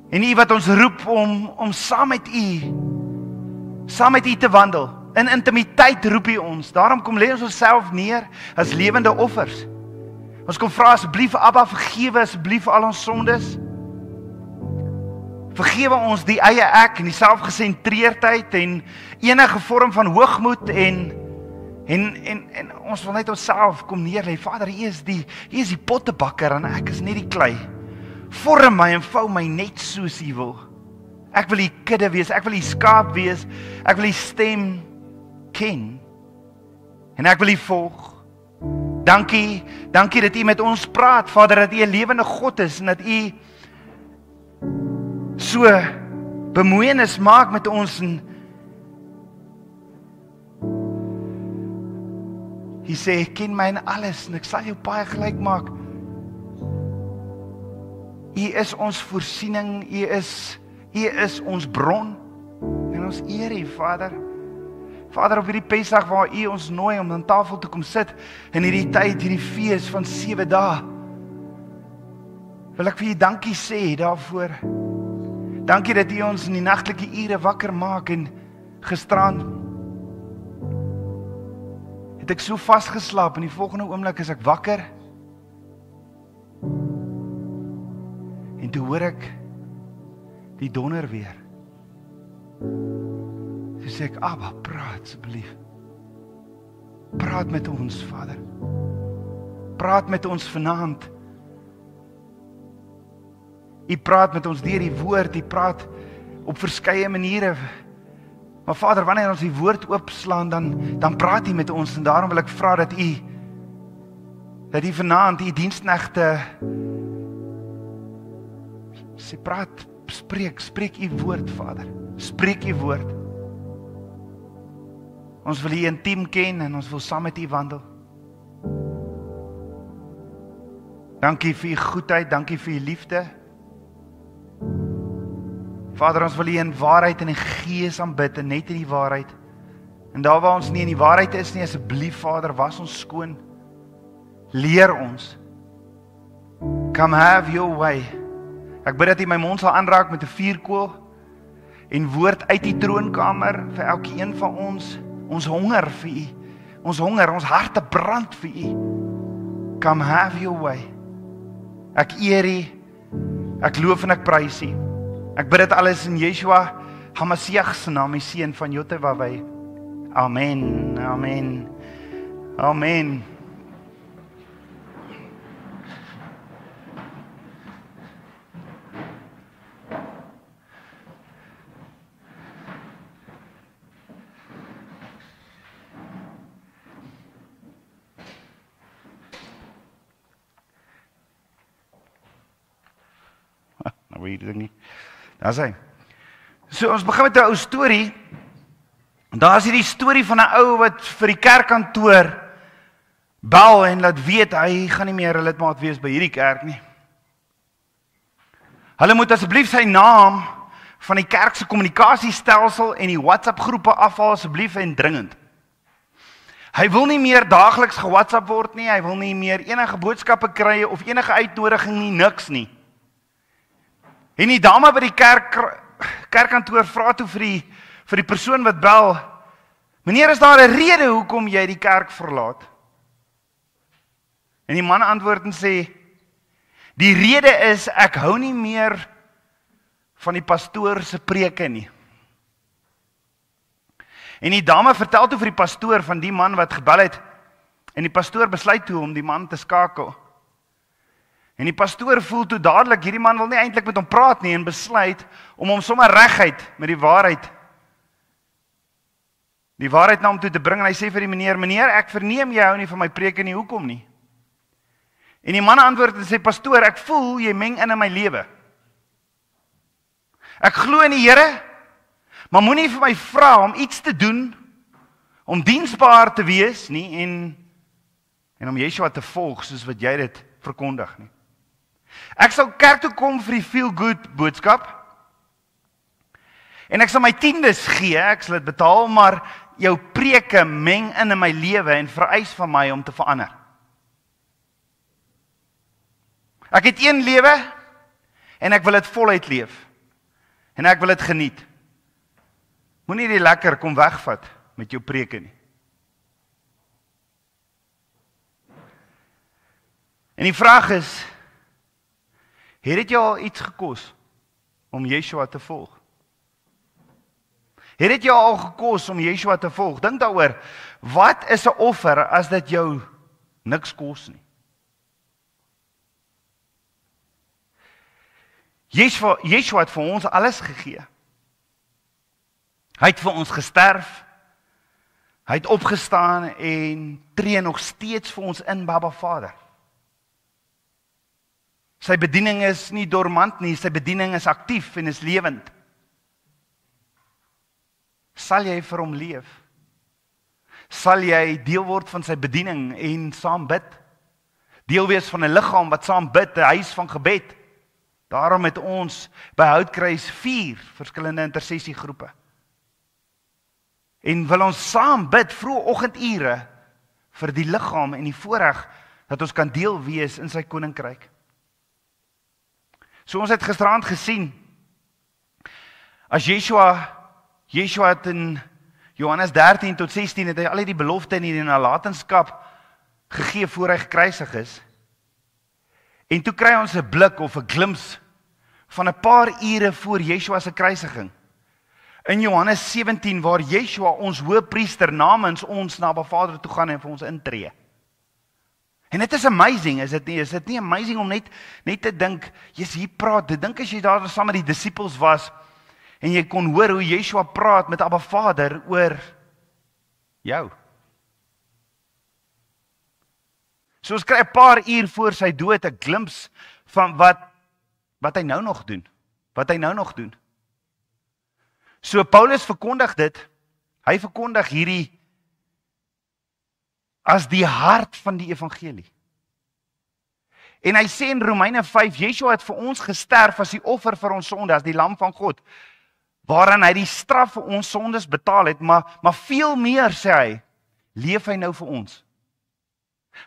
En U wat ons roep om saam met U te wandel. In intimiteit roep U ons. Daarom kom lê ons onsself neer as lewende offers. Ons kom vra asseblief Abba, vergewe asseblief al ons sondes. Vergewe ons die eie ek en die selfgesentreerdheid en enige vorm van hoogmoed en ons wil net onsself kom neerlê. Vader, U is die pottebakker en ek is net die klei. Vorm my en vou my net soos U wil. Ek wil U kudde wees, ek wil U skaap wees, ek wil U stem ken. En ek wil U volg. Dankie dat U met ons praat, Vader, dat U 'n lewende God is en dat U so bemoeienis maak met ons en Hy sê, ek ken my in alles en ek sal jou baie gelyk maak. U is ons voorsiening, U is ons bron en ons eer U, Vader. Vader, op hierdie Pesach waar U ons nooi om aan tafel te kom sit in hierdie tyd, hierdie fees van 7 dae, wil ek vir U dankie sê daarvoor. Dankie dat U ons in die nagtelike ure wakker maak en gisteraan het ek so vasgeslaap en die volgende oomblik is ek wakker en toe hoor ek die donder weer. Toe sê ek, Abba, praat asseblief. Praat met ons, Vader. Praat met ons vanaand. U praat met ons deur die woord, U praat op verskeie maniere. Maar Vader, wanneer ons die woord oopslaan, dan praat U met ons en daarom wil ek vra dat U vanaand U diensknegte sê praat, spreek U woord, Vader. Spreek U woord. Ons wil U intiem ken en ons wil saam met U wandel. Dankie vir U goedheid, dankie vir U liefde. Vader, ons wil U in waarheid en in gees aanbid en net in die waarheid. En daar waar ons nie in die waarheid is nie, asseblief Vader, was ons skoon. Leer ons. Come have your way. Ek bid dat U my mond sal aanraak met 'n vuurkoel en woord uit die troonkamer vir elkeen van ons. Ons honger vir U. Ons honger, ons harte brand vir U. Come have your way. Ek eer U. Ek loof en ek prys U. Ek bid dit alles in Yeshua HaMashiach se naam, die seun van Jotewawei. Amen. Amen. Amen. Nou weet ek nie. Daar is hy. So ons begin met 'n ou storie. Daar is hierdie storie van 'n ou wat vir die kerkkantoor bel en laat weet hy gaan nie meer 'n lidmaat wees by hierdie kerk nie. Hulle moet asseblief sy naam van die kerk se kommunikasiestelsel en die WhatsApp groepe afhaal asseblief en dringend. Hy wil nie meer daagliks ge-WhatsApp word nie, hy wil nie meer enige boodskappe kry of enige uitnodiging nie, niks nie. En die dame by die kerkkantoor vra toe vir die persoon wat bel, meneer, is daar 'n rede hoekom jy die kerk verlaat? En die man antwoord en sê, die rede is, ek hou nie meer van die pastoor se preke nie. En die dame vertel toe vir die pastoor van die man wat gebel het, en die pastoor besluit toe om die man te skakel. En die pastoor voel toe dadelik, hierdie man wil nie eintlik met hom praat nie, en besluit om hom sommer reguit met die waarheid na hom toe te bring, en hy sê vir die meneer, ek verneem jy hou nie van my preke nie, hoekom nie? En die man antwoord en sê, pastoor, ek voel jy meng in my lewe. Ek glo in die Here, maar moenie vir my vra om iets te doen, om diensbaar te wees nie, en om Yeshua te volg, soos wat jy dit verkondig nie. Ek sal kerk toe kom vir die feel good boodskap, en ek sal my tiendes gee, ek sal dit betaal, maar jou preke meng in my lewe en vereis van my om te verander. Ek het een lewe, en ek wil dit voluit leef. En ek wil dit geniet. Moenie die lekker kom wegvat met jou preke nie. En die vraag is, het dit jou al iets gekos om Yeshua te volg? Het dit jou al gekos om Yeshua te volg? Dink daaroor, wat is 'n offer as dit jou niks kos nie? Yeshua het vir ons alles gegee. Hy het vir ons gesterf, hy het opgestaan en tree nog steeds vir ons in, Baba Vader. Sy bediening is nie dormant nie, sy bediening is aktief en is lewend. Sal jy vir hom leef? Sal jy deel word van sy bediening en saam bid? Deel wees van 'n liggaam wat saam bid, 'n huis van gebed. Daarom het ons by Houtkruis 4 verskillende intersessiegroepe. En wil ons saam bid vroegoggendure vir die liggaam en die voorreg dat ons kan deel wees in sy koninkryk. So ons het gisteraand gesien, as Yeshua het in Johannes 13 tot 16 het hy al die belofte in die nalatenskap gegee voor hy gekruisig is. En toe kry ons 'n blik of 'n glimps van 'n paar ure voor Yeshua se kruisiging. In Johannes 17 waar Yeshua ons hoëpriester namens ons na Abba Vader toe gaan en vir ons intree. En dit is amazing, is dit nie? Is dit nie amazing om net te dink, jy's hier praat, dink as jy daar saam met die disippels was en jy kon hoor hoe Yeshua praat met Abba Vader oor jou. So ons kry 'n paar uur voor sy dood 'n glimps van wat hy nou nog doen. So Paulus verkondig dit. Hy verkondig hierdie as die hart van die evangelie. En hy sê in Romeine 5, Yeshua het vir ons gesterf as die offer vir ons sonde, as die lam van God, waaraan hy die straf vir ons sondes betaal het, maar veel meer, sê hy, leef hy nou vir ons.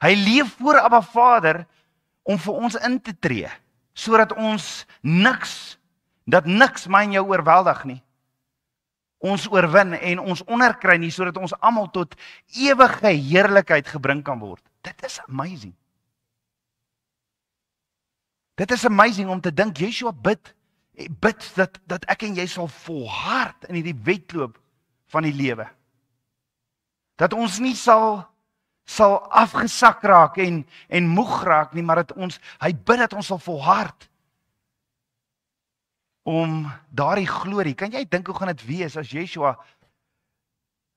Hy leef voor Abba Vader om vir ons in te tree, sodat ons niks my en jou oorweldig nie. Ons oorwin en ons onderkry nie, sodat ons almal tot ewige heerlikheid gebring kan word. Dit is amazing. Dit is amazing om te dink, Yeshua bid dat ek en jy sal volhard in hierdie wedloop van die lewe. Dat ons nie sal afgesak raak en moeg raak nie, maar hy bid dat ons sal volhard om daardie glorie. Kan jy dink hoe gaan dit wees as Yeshua,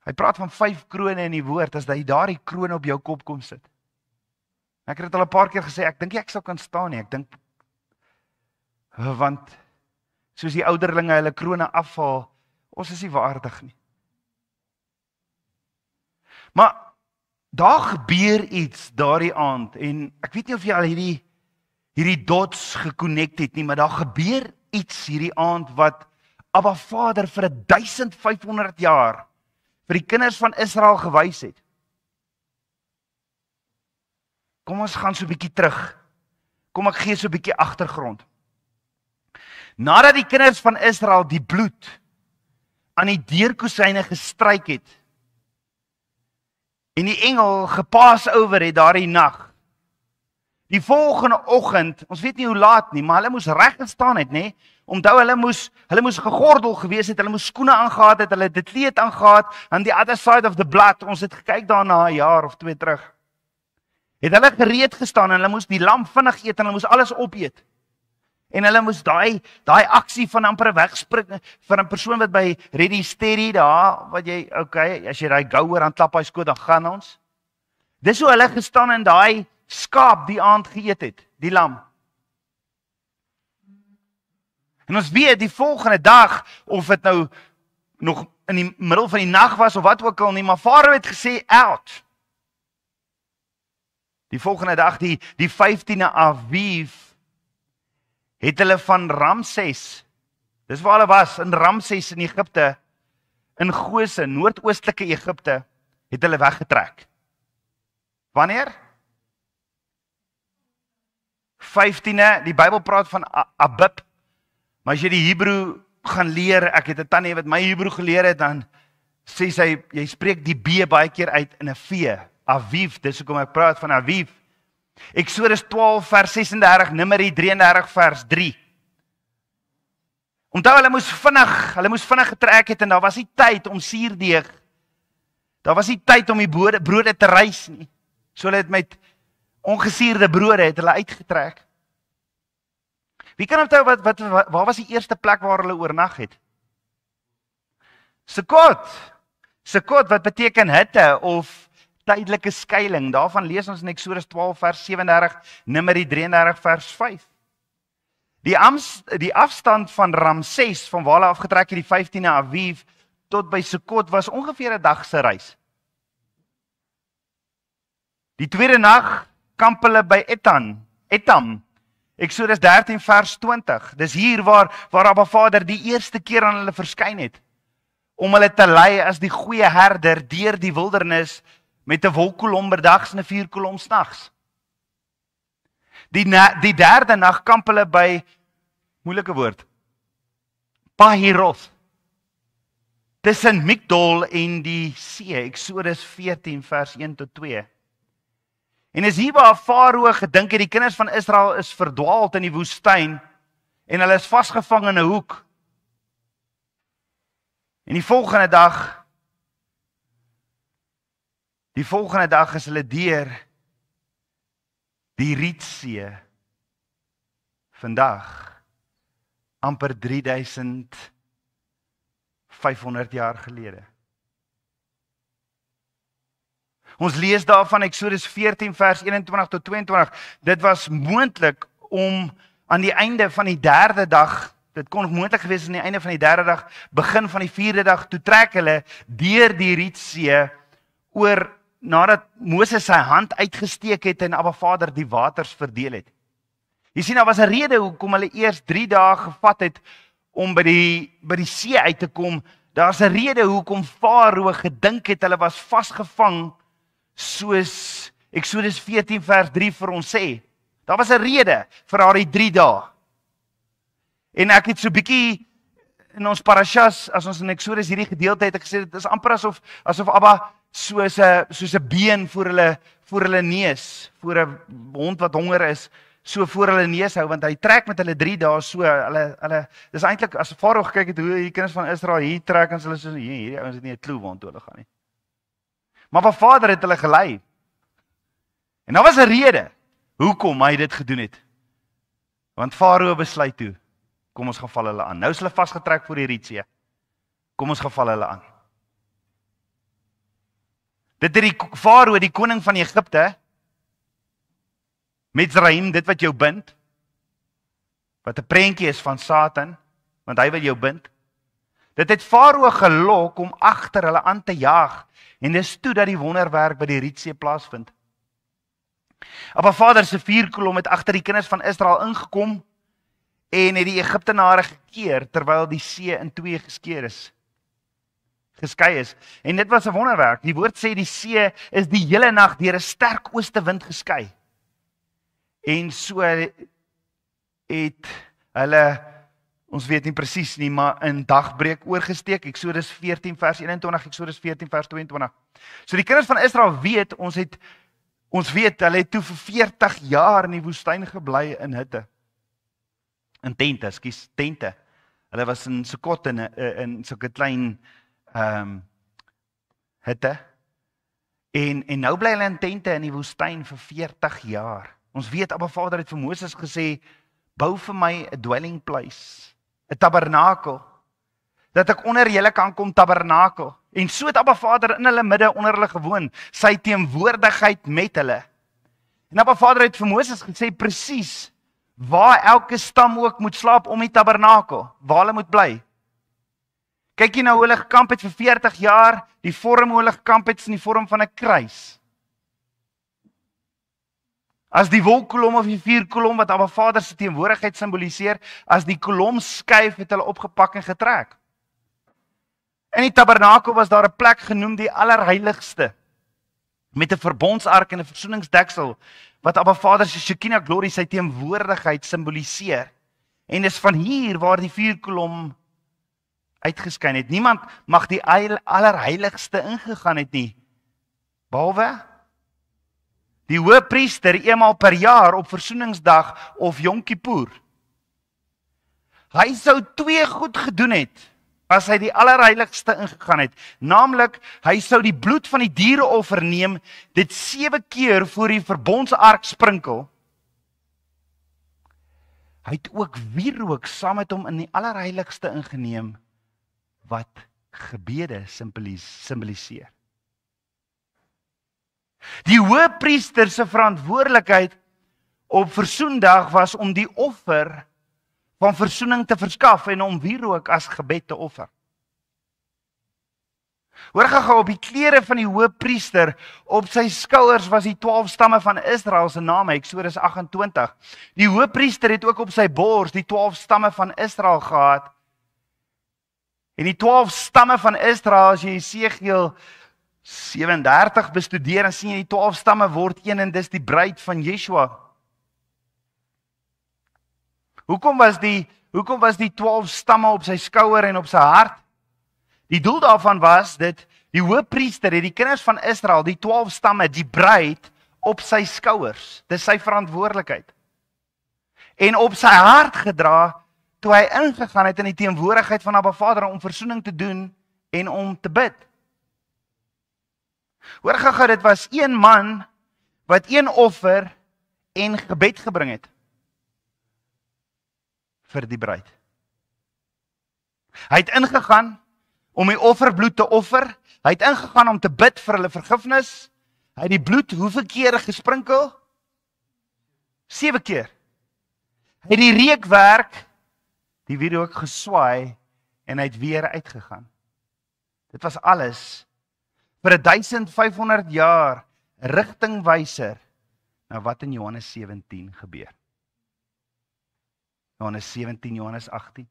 hy praat van 5 krone in die woord, as hy daardie krone op jou kop kom sit. Ek het dit al 'n paar keer gesê, ek dink ek sal kan staan nie, want soos die ouderlinge hulle krone afval, ons is nie waardig nie. Maar daar gebeur iets daardie aand, en ek weet nie of jy al hierdie dots geconnect het nie, maar daar gebeur iets hierdie aand wat Abba Vader vir 1500 jaar vir die kinders van Israel gewys het. Kom ons gaan so 'n bietjie terug. Kom ek gee so 'n bietjie agtergrond. Nadat die kinders van Israel die bloed aan die deurkosyne gestryk het en die engel gepaas oor het daardie nag, die volgende oggend, ons weet nie hoe laat nie, maar hulle moes reg gestaan het, nê? Onthou, hulle moes gegordel gewees het, hulle moes skoene aangehad het, hulle het dit kleed aangehad aan die other side of the blood. Ons het gekyk daarna 'n jaar of 2 terug. Het hulle gereed gestaan en hulle moes die lam vinnig eet en hulle moes alles opeet. En hulle moes daai aksie van amper wegspring vir 'n persoon wat by Ready Steady daar, wat jy, okay, as jy daai gouer aan klap hy skoot, dan gaan ons. Dis hoe hulle gestaan en daai skaap die aand geëet het, die lam. En ons weet die volgende dag, of dit nou nog in die middel van die nag was of wat ook al nie, maar Farao het gesê out. Die volgende dag, die 15de Aviv, het hulle van Ramses, dis waar hulle was, in Ramses in Egipte, in Goshen, noordoostelike Egipte, het hulle weggetrek. Wanneer? 15de, die Bybel praat van Abib, maar as jy die gaan leer, ek het 'n tannie wat my Hebreë geleer het, dan sê sy, jy spreek die B baie keer uit in 'n V, Aviv, dis hoekom ek praat van Aviv. Eksodus 12 vers 36, Numeri 33 vers 3. Onthou, hulle moes vinnig getrek het en daar was nie tyd om suurdeeg. Daar was nie tyd om die brode te rys nie. So hulle het met ongesuurde brode het hulle uitgetrek. Wie kan onthou waar was die eerste plek waar hulle oornag het? Sukkot wat beteken hitte of tydelike skuiling. Daarvan lees ons in Eksodus 12 vers 37, Numeri 33 vers 5. Die afstand van Ramses, van waar hulle afgetrek het die 15de Aviv, tot by Sukkot was ongeveer 'n dag se reis. Die tweede nag kamp hulle by Etam, Eksodus 13 vers 20. Dis hier waar Abba Vader die eerste keer aan hulle verskyn het, om hulle te lei as die goeie herder deur die wildernis met 'n wolkkolom berdags en 'n vuurkolom snags. Die derde nag kamp hulle by, moeilike woord, Pahiroth, tussen Migdol en die see, Eksodus 14 vers 1 tot 2. En is hier waar Farao gedink het die kinders van Israel is verdwaald in die woestyn en hulle is vasgevang in 'n hoek. En die volgende dag is hulle deur die Rietsee. Vandag, amper 3500 jaar gelede. Ons lees daarvan Eksodus 14 vers 21 tot 22. Dit was moontlik om aan die einde van die derde dag, dit kon moontlik gewees aan die einde van die derde dag, begin van die vierde dag, toe trek hulle deur die Rietsee oor, nadat Moses sy hand uitgesteek het en Abba Vader die waters verdeel het. Jy sien, daar was 'n rede hoekom hulle eers 3 dae gevat het om by die see uit te kom. Daar's 'n rede hoekom Farao gedink het hulle was vasgevang, soos Eksodus 14 vers 3 vir ons sê. Daar was 'n rede vir daardie 3 dae. En ek het so bietjie in ons parashas, as ons in Eksodus hierdie gedeelte het, ek gesê dit is amper asof Abba soos 'n been voor hulle neus, voor 'n hond wat honger is, so voor hulle neus hou, want hy trek met hulle 3 dae so, hulle dis eintlik, as Farao gekyk het hoe die kinders van Israel hier trek, en hulle so, hierdie ouens het nie 'n klou waartoe hulle gaan nie. Maar Abba Vader het hulle gelei. En daar was 'n rede hoekom hy dit gedoen het. Want Farao besluit toe, kom ons gaan val hulle aan. Nou is hulle vasgetrek voor die Rietsee. Kom ons gaan val hulle aan. Dit het die Farao, die koning van Egipte, Mizraim, dit wat jou bind, wat 'n prentjie is van Satan, want hy wil jou bind. Dit het Farao gelok om agter hulle aan te jaag, en dis toe dat die wonderwerk by die Rietsee plaasvind. Abba Vader se vuurkolom het agter die kinders van Israel ingekom en het die Egiptenare gekeer terwyl die see in 2 geskei is. En dit was 'n wonderwerk. Die woord sê die see is die hele nag deur 'n sterk oostewind geskei. En so het hulle, ons weet nie presies nie, maar in dagbreek oorgesteek, Eksodus 14 vers 21, Eksodus 14 vers 22. So die kinders van Israel weet, ons weet, hulle het toe vir 40 jaar in die woestyn gebly in hitte. In tente. Hulle was in Sukkot in sulke klein hitte. En nou bly hulle in tente in die woestyn vir 40 jaar. Ons weet, Abba Vader het vir Moses gesê, bou vir my 'n dwelling place, 'n tabernakel, dat ek onder julle kan kom tabernakel. En so het Abba Vader in hulle midde onder hulle gewoon, sy teenwoordigheid met hulle. En Abba Vader het vir Moses gesê presies waar elke stam ook moet slaap om die tabernakel, waar hulle moet bly. Kyk jy nou hoe hulle gekamp het vir 40 jaar, die vorm hoe hulle gekamp het is in die vorm van 'n kruis. As die wolkkolom of die vuurkolom wat Abba Vader se teenwoordigheid simboliseer, as die kolom skuif het hulle opgepak en getrek. In die tabernakel was daar 'n plek genoem die allerheiligste, met 'n verbondsark en 'n versoeningsdeksel, wat Abba Vader se Shekinah glory, sy teenwoordigheid simboliseer. En dis van hier waar die vuurkolom uitgeskyn het. Niemand mag die allerheiligste ingegaan het nie. Behalwe die hoëpriester eenmaal per jaar op Versoeningsdag of Yom Kippur. Hy sou 2 goed gedoen het as hy die allerheiligste ingegaan het. Naamlik, hy sou die bloed van die diereoffer neem, dit 7 keer voor die verbondsark sprinkel. Hy het ook wierook saam met hom in die allerheiligste ingeneem, wat gebede simboliseer. Die hoëpriester se verantwoordelikheid op Versoendag was om die offer van versoening te verskaf en om wierook as gebed te offer. Hoor gou op die klere van die hoëpriester, op sy skouers was die 12 stamme van Israel se name, Eksodus 28. Die hoëpriester het ook op sy bors die 12 stamme van Israel gehad. En die 12 stamme van Israel, as jy Jesegiel 37 bestudeer, dan sien jy die 12 stamme word een en dis die bruid van Yeshua. Hoekom was die 12 stamme op sy skouer en op sy hart? Die doel daarvan was dit, die hoëpriester het die kinders van Israel, die 12 stamme, die bruid, op sy skouers. Dis sy verantwoordelikheid. En op sy hart gedra, toe hy ingegaan het in die teenwoordigheid van Abba Vader om versoening te doen en om te bid. Hoor gou, dit was een man wat een offer en gebed gebring het vir die bruid. Hy het ingegaan om die offerbloed te offer, hy het ingegaan om te bid vir hulle vergifnis, hy het die bloed hoeveel kere gesprinkel? 7 keer. Hy het die reukwerk, die wierook geswaai en hy het weer uitgegaan. Dit was alles vir 1500 jaar rigtingwyser na wat in Johannes 17 gebeur. Johannes 17, Johannes 18.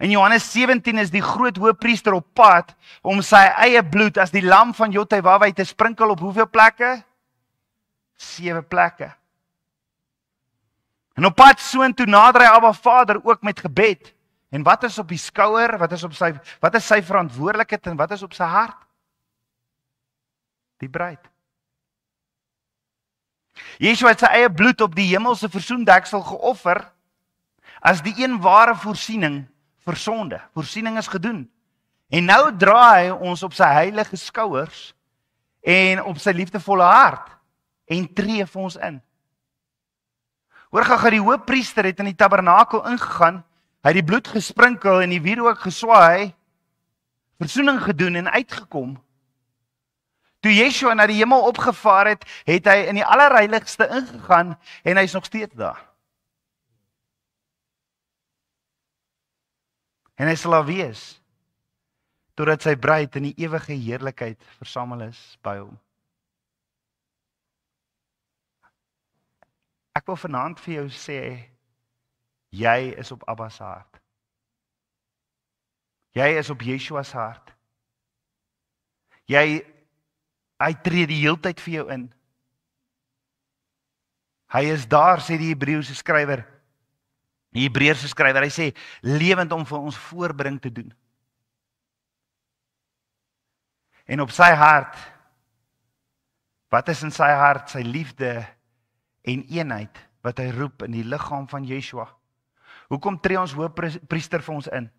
In Johannes 17 is die groot hoëpriester op pad om sy eie bloed as die lam van Jotaiwawa te sprinkel op hoeveel plekke? 7 plekke. En op pad soontoe nader hy Abba Vader ook met gebed. En wat is op die skouer? Wat is sy verantwoordelikheid en wat is op sy hart? Die bruid. Yeshua het sy eie bloed op die hemelse versoendeksel geoffer as die een ware voorsiening vir sonde. Voorsiening is gedoen. En nou draai hy ons op sy heilige skouers en op sy liefdevolle hart en tree vir ons in. Hoor gou, die hoëpriester het in die tabernakel ingegaan, hy het die bloed gesprinkel en die wierook geswaai, versoening gedoen en uitgekom. Toe Yeshua na die hemel opgevaar het, het hy in die allerheiligste ingegaan en hy is nog steeds daar. En hy sal daar wees, totdat sy bruid in die ewige heerlikheid versamel is by hom. Ek wil vanaand vir jou sê, jy is op Abba se hart. Jy is op Yeshua se hart. Hy tree die heeltyd vir jou in. Hy is daar, sê die Hebreëse skrywer, die Hebreëse skrywer, hy sê, lewend om vir ons voorbring te doen. En op sy hart, wat is in sy hart? Sy liefde en eenheid, wat hy roep in die liggaam van Yeshua. Hoekom tree ons hoëpriester vir ons in?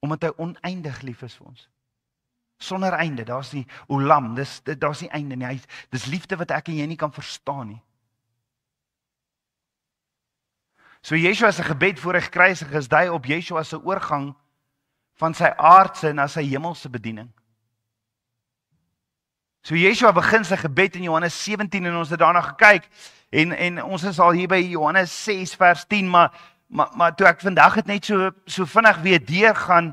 Omdat hy oneindig lief is vir ons. Sonder einde, daar's die olam, daar's die einde nie. Dis liefde wat ek en jy nie kan verstaan nie. So Yeshua se gebed voor hy gekruisig is, dui op Yeshua se oorgang van sy aardse na sy hemelse bediening. So Yeshua begin sy gebed in Johannes 17 en ons het daarna gekyk en ons is al hier by Johannes 6 vers 10, maar toe ek vandag het net so vinnig weer deurgaan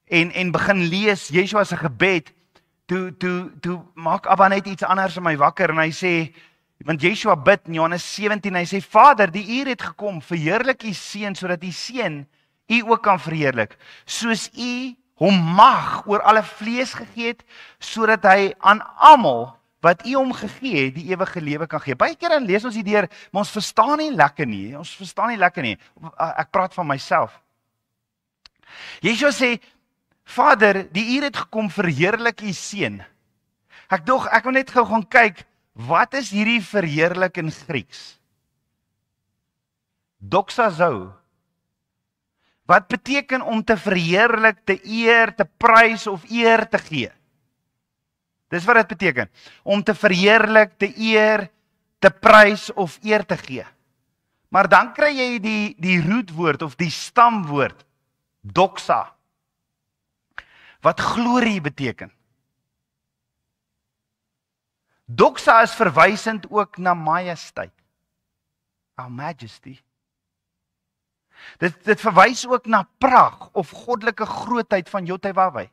en begin lees Yeshua se gebed, toe maak Abba net iets anders in my wakker en hy sê, want Yeshua bid in Johannes 17, hy sê, Vader, die uur het gekom, verheerlik u seun, sodat die seun u ook kan verheerlik, soos u hom mag oor alle vlees gegee het, sodat hy aan almal wat u hom gegee het, die ewige lewe kan gee. Baie keer dan lees ons hier deur, maar ons verstaan nie lekker nie. Ek praat van myself. Yeshua sê, Vader, die uur het gekom, verheerlik u seun. Ek wil net gou gaan kyk, wat is hierdie verheerlik in Grieks? Doxazo. Wat beteken om te verheerlik, te eer, te prys of eer te gee? Dis wat dit beteken. Om te verheerlik, te eer, te prys of eer te gee. Maar dan kry jy die rootwoord of die stamwoord, doxa, wat glorie beteken. Doxa is verwysend ook na majesteit, our majesty. Dit verwys ook na pragt of goddelike grootheid van Yotevawai.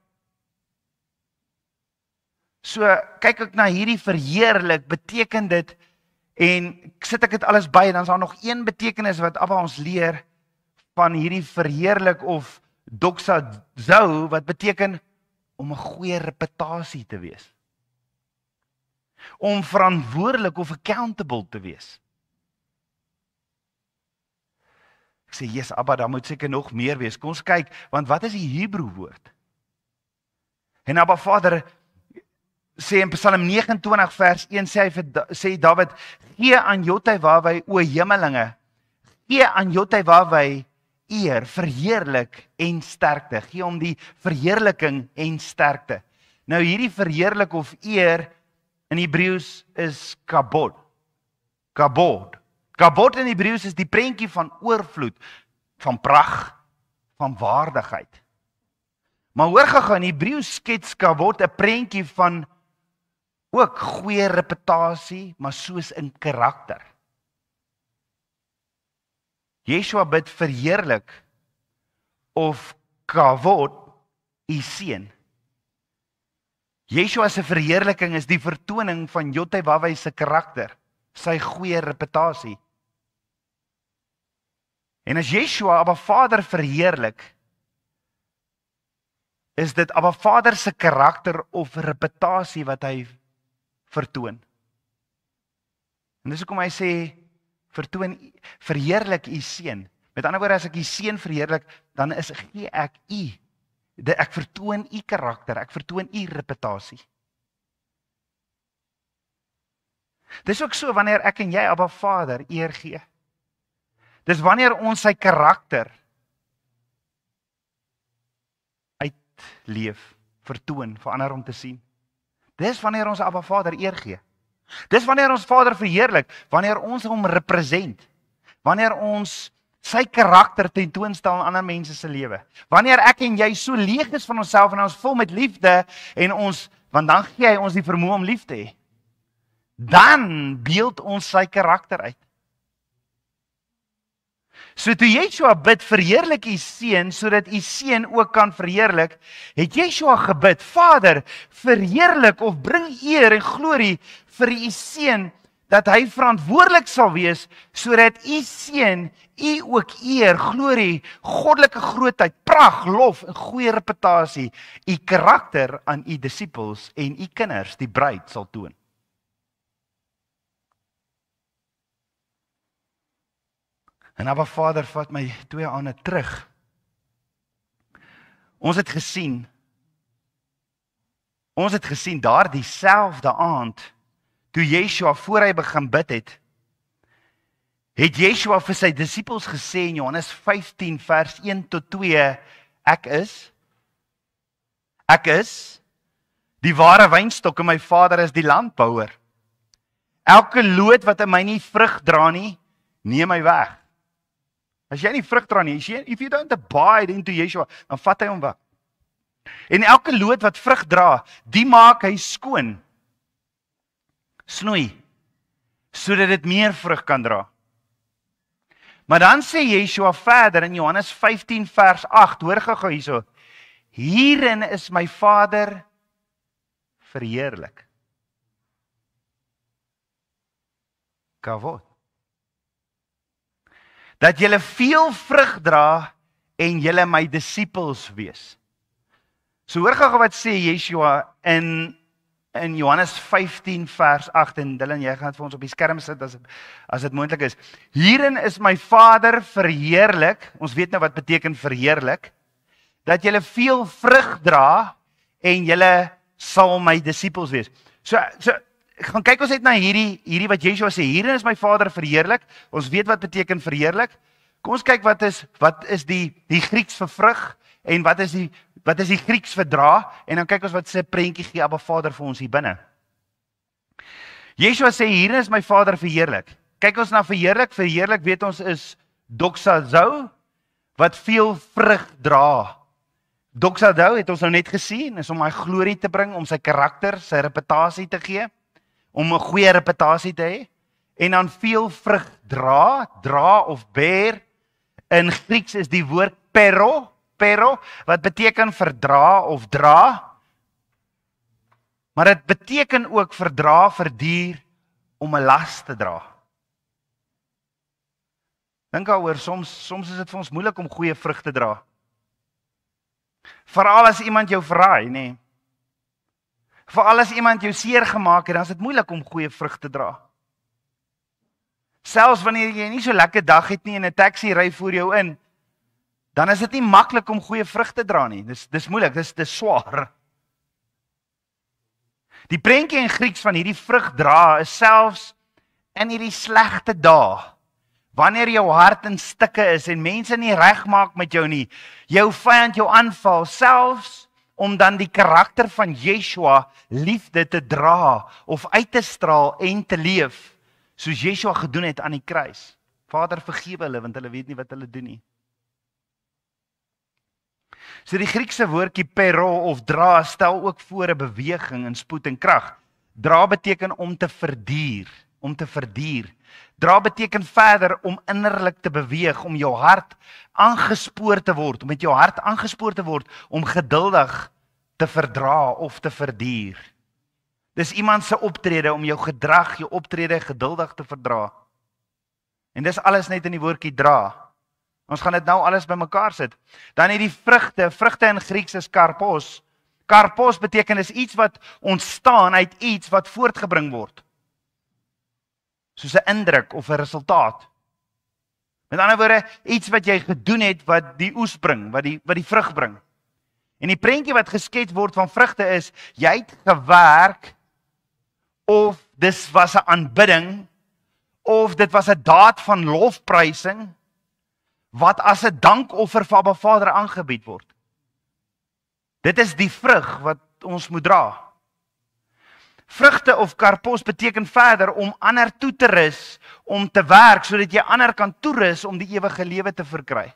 So, kyk ek na hierdie verheerlik, beteken dit, en sit ek dit alles by, dan is daar nog een betekenis wat Abba ons leer, van hierdie verheerlik of doxazo, wat beteken, om 'n goeie reputasie te wees. Om verantwoordelik of accountable te wees. Ek sê, yes, Abba, daar moet seker nog meer wees. Kom ons kyk, want wat is die Hebreë woord? En Abba Vader sê in Psalm 29 vers 1, sê Dawid, gee aan Yotevawai, o hemelinge, gee aan Yotevawai eer, verheerlik en sterkte. Gee hom die verheerliking en sterkte. Nou hierdie verheerlik of eer in Hebreëus is kabod. Kabod. Kabod in Hebreëus is die prentjie van oorvloed, van pragt, van waardigheid. Maar hoor gou, in Hebreëus skets kabod 'n prentjie van ook goeie reputasie, maar soos in karakter. Yeshua bid verheerlik of kavod u seun. Yeshua se verheerliking is die vertoning van Yotevawai se karakter, sy goeie reputasie. En as Yeshua Abba Vader verheerlik, is dit Abba Vader se karakter of reputasie wat hy vertoon. En dis hoekom hy sê, verheerlik u seun. Met ander woorde, as ek u seun verheerlik, dan gee ek u. Ek vertoon u karakter, ek vertoon u reputasie. Dis ook so wanneer ek en jy Abba Vader eer gee. Dis wanneer ons sy karakter uitleef, vertoon, vir ander om te sien. Dis wanneer ons Abba Vader eer gee. Dis wanneer ons Vader verheerlik, wanneer ons hom represent, wanneer ons sy karakter tentoonstel in ander mense se lewe. Wanneer ek en jy so leeg is van onsself en ons vol met liefde en want dan gee hy ons die vermoë om lief te hê. Dan beeld ons sy karakter uit. So toe Yeshua bid, verheerlik u seun, sodat u seun ook kan verheerlik, het Yeshua gebid, Vader, verheerlik of bring eer en glorie vir u seun, dat hy verantwoordelik sal wees, sodat u seun u ook eer, glorie, goddelike grootheid, pragt, lof en goeie reputasie, u karakter aan u disippels en u kinders, die bruid, sal toon. En Abba Vader vat my 2 aande terug. Ons het gesien daar dieselfde aand, toe Yeshua voor hy begin bid het Yeshua vir sy disippels gesê in Johannes 15 vers 1 tot 2, ek is die ware wynstok en my Vader is die landbouer. Elke loot wat in my nie vrug dra nie, neem hy weg. As jy nie vrug dra nie, if you don't abide into Yeshua, dan vat hy hom weg. En elke loot wat vrug dra, die maak hy skoon, snoei, sodat dit meer vrug kan dra. Maar dan sê Yeshua verder in Johannes 15 vers 8, hoor gou hierso, hierin is my Vader verheerlik. Kavod. Dat julle veel vrug dra en julle my disippels wees. So hoor gou wat sê Yeshua in Johannes 15 vers 8 en Dylan, jy gaan dit vir ons op die skerm sit as dit moontlik is. Hierin is my Vader verheerlik. Ons weet nou wat beteken verheerlik. dat julle veel vrug dra en julle sal my disippels wees. So gaan kyk ons net na hierdie wat Yeshua sê, hierin is my Vader verheerlik. Ons weet wat beteken verheerlik. Kom ons kyk wat is die Grieks vir vrug en wat is die Grieks vir dra en dan kyk ons wat se prentjie gee Abba Vader vir ons hier binne. Yeshua sê hierin is my Vader verheerlik. Kyk ons na verheerlik weet ons is doxazo wat veel vrug dra. Doxazo het ons nou net gesien, is om hy glorie te bring, om sy karakter, sy reputasie te gee, om 'n goeie reputasie te hê en dan veel vrug dra of bear. In Grieks is die woord pero wat beteken verdra of dra. Maar dit beteken ook verdra, verduur om 'n las te dra. Dink daaroor, soms is dit vir ons moeilik om goeie vrug te dra. Veral as iemand jou verraai, nê. Veral as iemand jou seer gemaak het, dan is dit moeilik om goeie vrug te dra. Selfs wanneer jy nie so lekker dag het nie en 'n taxi ry voor jou in, dan is dit nie maklik om goeie vrug te dra nie. Dis moeilik, dis swaar. Die prentjie in Grieks van hierdie vrug dra is selfs in hierdie slegte dae, wanneer jou hart in stukke is en mense nie reg maak met jou nie, jou vyand jou aanval, selfs om dan die karakter van Yeshua liefde te dra of uit te straal en te leef, soos Yeshua gedoen het aan die kruis. Vader, vergewe hulle, want hulle weet nie wat hulle doen nie. So die Griekse woordjie pero of dra stel ook voor 'n beweging in spoed en krag. Dra beteken om te verduur. Dra beteken verder om innerlik te beweeg, om jou hart aangespoor te word, om geduldig te verdra of te verduur. Dis iemand se optrede om jou gedrag, jou optrede geduldig te verdra. En dis alles net in die woordjie dra. Ons gaan dit nou alles bymekaar sit. Dan het die vrugte in Grieks is karpos. Karpos beteken is iets wat ontstaan uit iets wat voortgebring word. Soos 'n indruk of 'n resultaat. Met ander woorde, iets wat jy gedoen het wat die oes bring, wat die vrug bring. En die prentjie wat geskets word van vrugte is, jy het gewerk, of dis was 'n aanbidding, of dit was 'n daad van lofprysing, wat as 'n dankoffer vir Abba Vader aangebied word. Dit is die vrug wat ons moet dra. Vrugte of karpos beteken verder om ander toe te rus, om te werk, sodat jy ander kan toerus om die ewige lewe te verkry.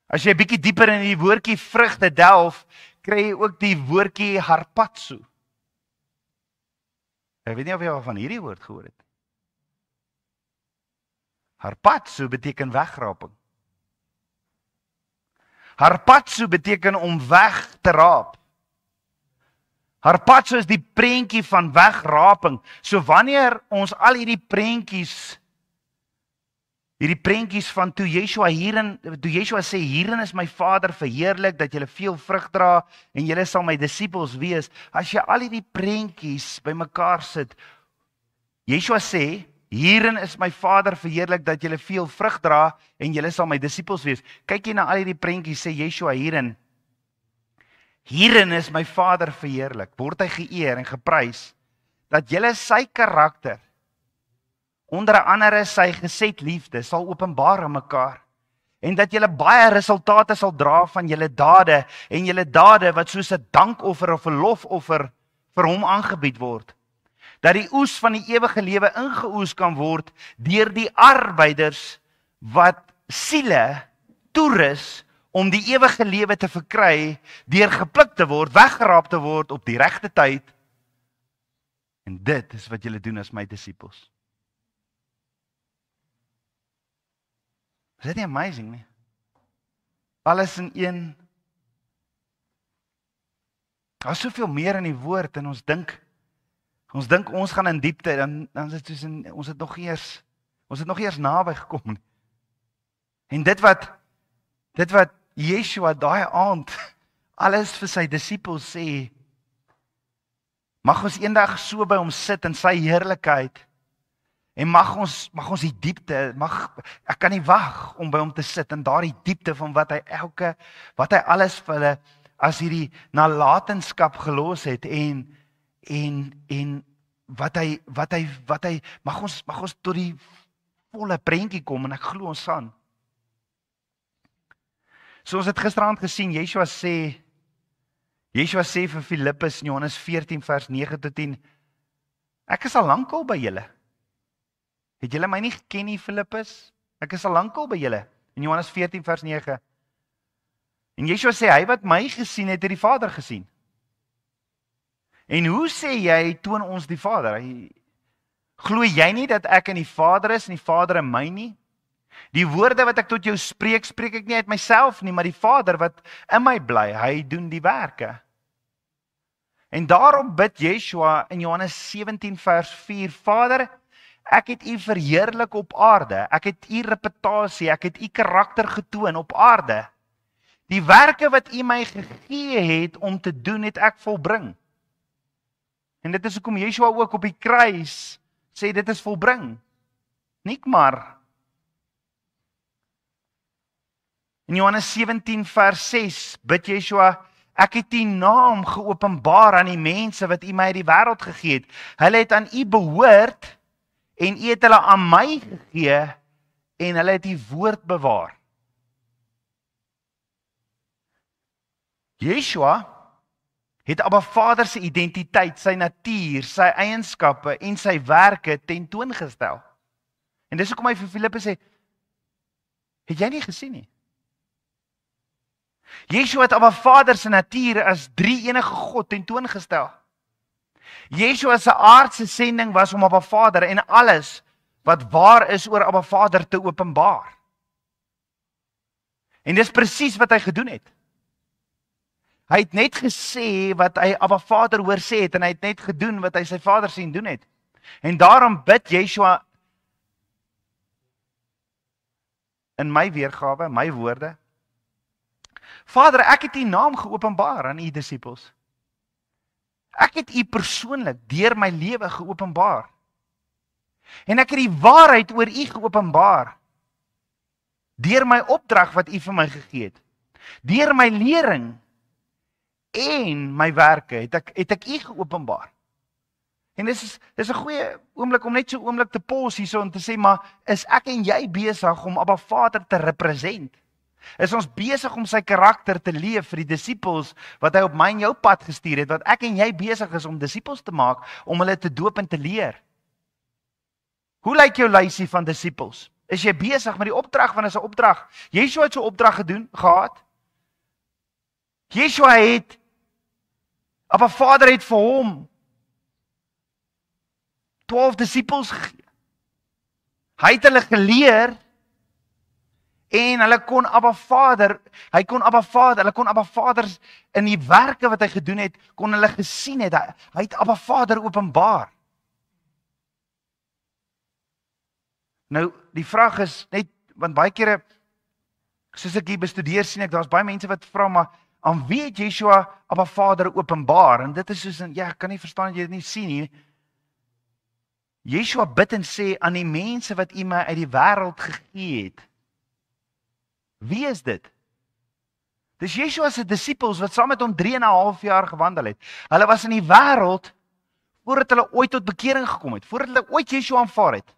As jy bietjie dieper in die woordjie vrugte delf, kry jy ook die woordjie harpatsu. Ek weet nie of jy al van hierdie woord gehoor het. Harpatsu beteken wegraping. Harpatsu beteken om weg te raap. Harpatsu is die prentjie van wegraping. So wanneer ons al hierdie prentjies van toe Yeshua sê, hierin is my Vader verheerlik, dat julle veel vrug dra en julle sal my disippels wees. As jy al hierdie prentjies bymekaar sit, Yeshua sê, hierin is my Vader verheerlik, dat julle veel vrug dra en julle sal my disippels wees. Kyk jy na al hierdie prentjies, sê Yeshua hierin is my Vader verheerlik, word hy geëer en geprys, dat julle sy karakter, onder andere sy gesed liefde, sal openbaar aan mekaar, en dat julle baie resultate sal dra van julle dade, en julle dade wat soos 'n dankoffer of 'n lofoffer vir hom aangebied word, dat die oes van die ewige lewe ingeoes kan word deur die arbeiders wat siele toerus om die ewige lewe te verkry, deur gepluk te word, weggeraap te word op die regte tyd. En dit is wat julle doen as my disippels. Is dit nie amazing nie? Alles in een. Daar is soveel meer in die woord en ons dink ons gaan in diepte, dan is dit soos ons het nog eers naby gekom. En dit wat Yeshua daai aand alles vir sy disippels sê, mag ons eendag so by hom sit in sy heerlikheid En mag ons die diepte, ek kan nie wag om by hom te sit in daardie diepte van wat hy alles vir hulle as hierdie nalatenskap gelos het en wat hy mag ons tot die volle prentjie kom en ek glo ons gaan. So ons het gisteraand gesien, Yeshua sê vir Filippus in Johannes 14 vers 9 tot 10, ek is al lankal by julle. Het julle my nie geken nie, Filippus? Ek is al lankal by julle in Johannes 14 vers 9. En Yeshua sê, hy wat my gesien het die Vader gesien. En hoe sê jy, toon ons die Vader? Glo jy nie dat ek in die Vader is en die Vader in my nie? Die woorde wat ek tot jou spreek, spreek ek nie uit myself nie, maar die Vader wat in my bly, hy doen die werke. En daarom bid Yeshua in Johannes 17 vers 4, Vader, ek het u verheerlik op aarde, ek het u reputasie, ek het u karakter getoon op aarde. Die werke wat u my gegee het om te doen, het ek volbring. En dit is hoekom Yeshua ook op die kruis sê dit is volbring. Nikmar. In Johannes 17 vers 6 bid Yeshua, ek het u naam geopenbaar aan die mense wat u my uit die wêreld gegee het. Hulle het aan u behoort en u het hulle aan my gegee en hulle het u woord bewaar. Yeshua het Abba Vader se identiteit, sy natuur, sy eienskappe en sy werke tentoongestel. En dis hoekom hy vir Filippus sê, het jy nie gesien nie? Yeshua het Abba Vader se natuur as drie-enige God tentoongestel. Yeshua se aardse sending was om Abba Vader en alles wat waar is oor Abba Vader te openbaar. En dis presies wat hy gedoen het. Hy het net gesê wat hy Abba Vader hoor sê het en hy het net gedoen wat hy sy Vader sien doen het. En daarom bid Yeshua in my weergawe, my woorde, Vader, ek het u naam geopenbaar aan u disippels. Ek het u persoonlik deur my lewe geopenbaar. En ek het die waarheid oor u geopenbaar deur my opdrag wat u vir my gegee het. Deur my lering en my werke het ek u geopenbaar. En dis 'n goeie oomblik om net so oomblik te pause hierso en te sê, maar is ek en jy besig om Abba Vader te represent? Is ons besig om sy karakter te leef vir die disippels wat hy op my en jou pad gestuur het, wat ek en jy besig is om disippels te maak, om hulle te doop en te leer? Hoe lyk jou lysie van disippels? Is jy besig met die opdrag, want is 'n opdrag? Yeshua het so 'n opdrag gehad. Yeshua het, Abba Vader het vir hom 12 disippels gegee. Hy het hulle geleer en hulle kon Abba Vader in die werke wat hy gedoen het, kon hulle gesien het. Hy het Abba Vader openbaar. Nou, die vraag is net, want baie kere, soos ek hier bestudeer, sien ek, daar's baie mense wat vra, maar aan wie het Yeshua Abba Vader openbaar? En dit is soos, ek kan nie verstaan dat jy dit nie sien nie. Yeshua bid en sê, aan die mense wat u my uit die wêreld gegee het. Wie is dit? Dis Yeshua se disippels wat saam met hom 3,5 jaar gewandel het. Hulle was in die wêreld voordat hulle ooit tot bekering gekom het, voordat hulle ooit Yeshua aanvaar het.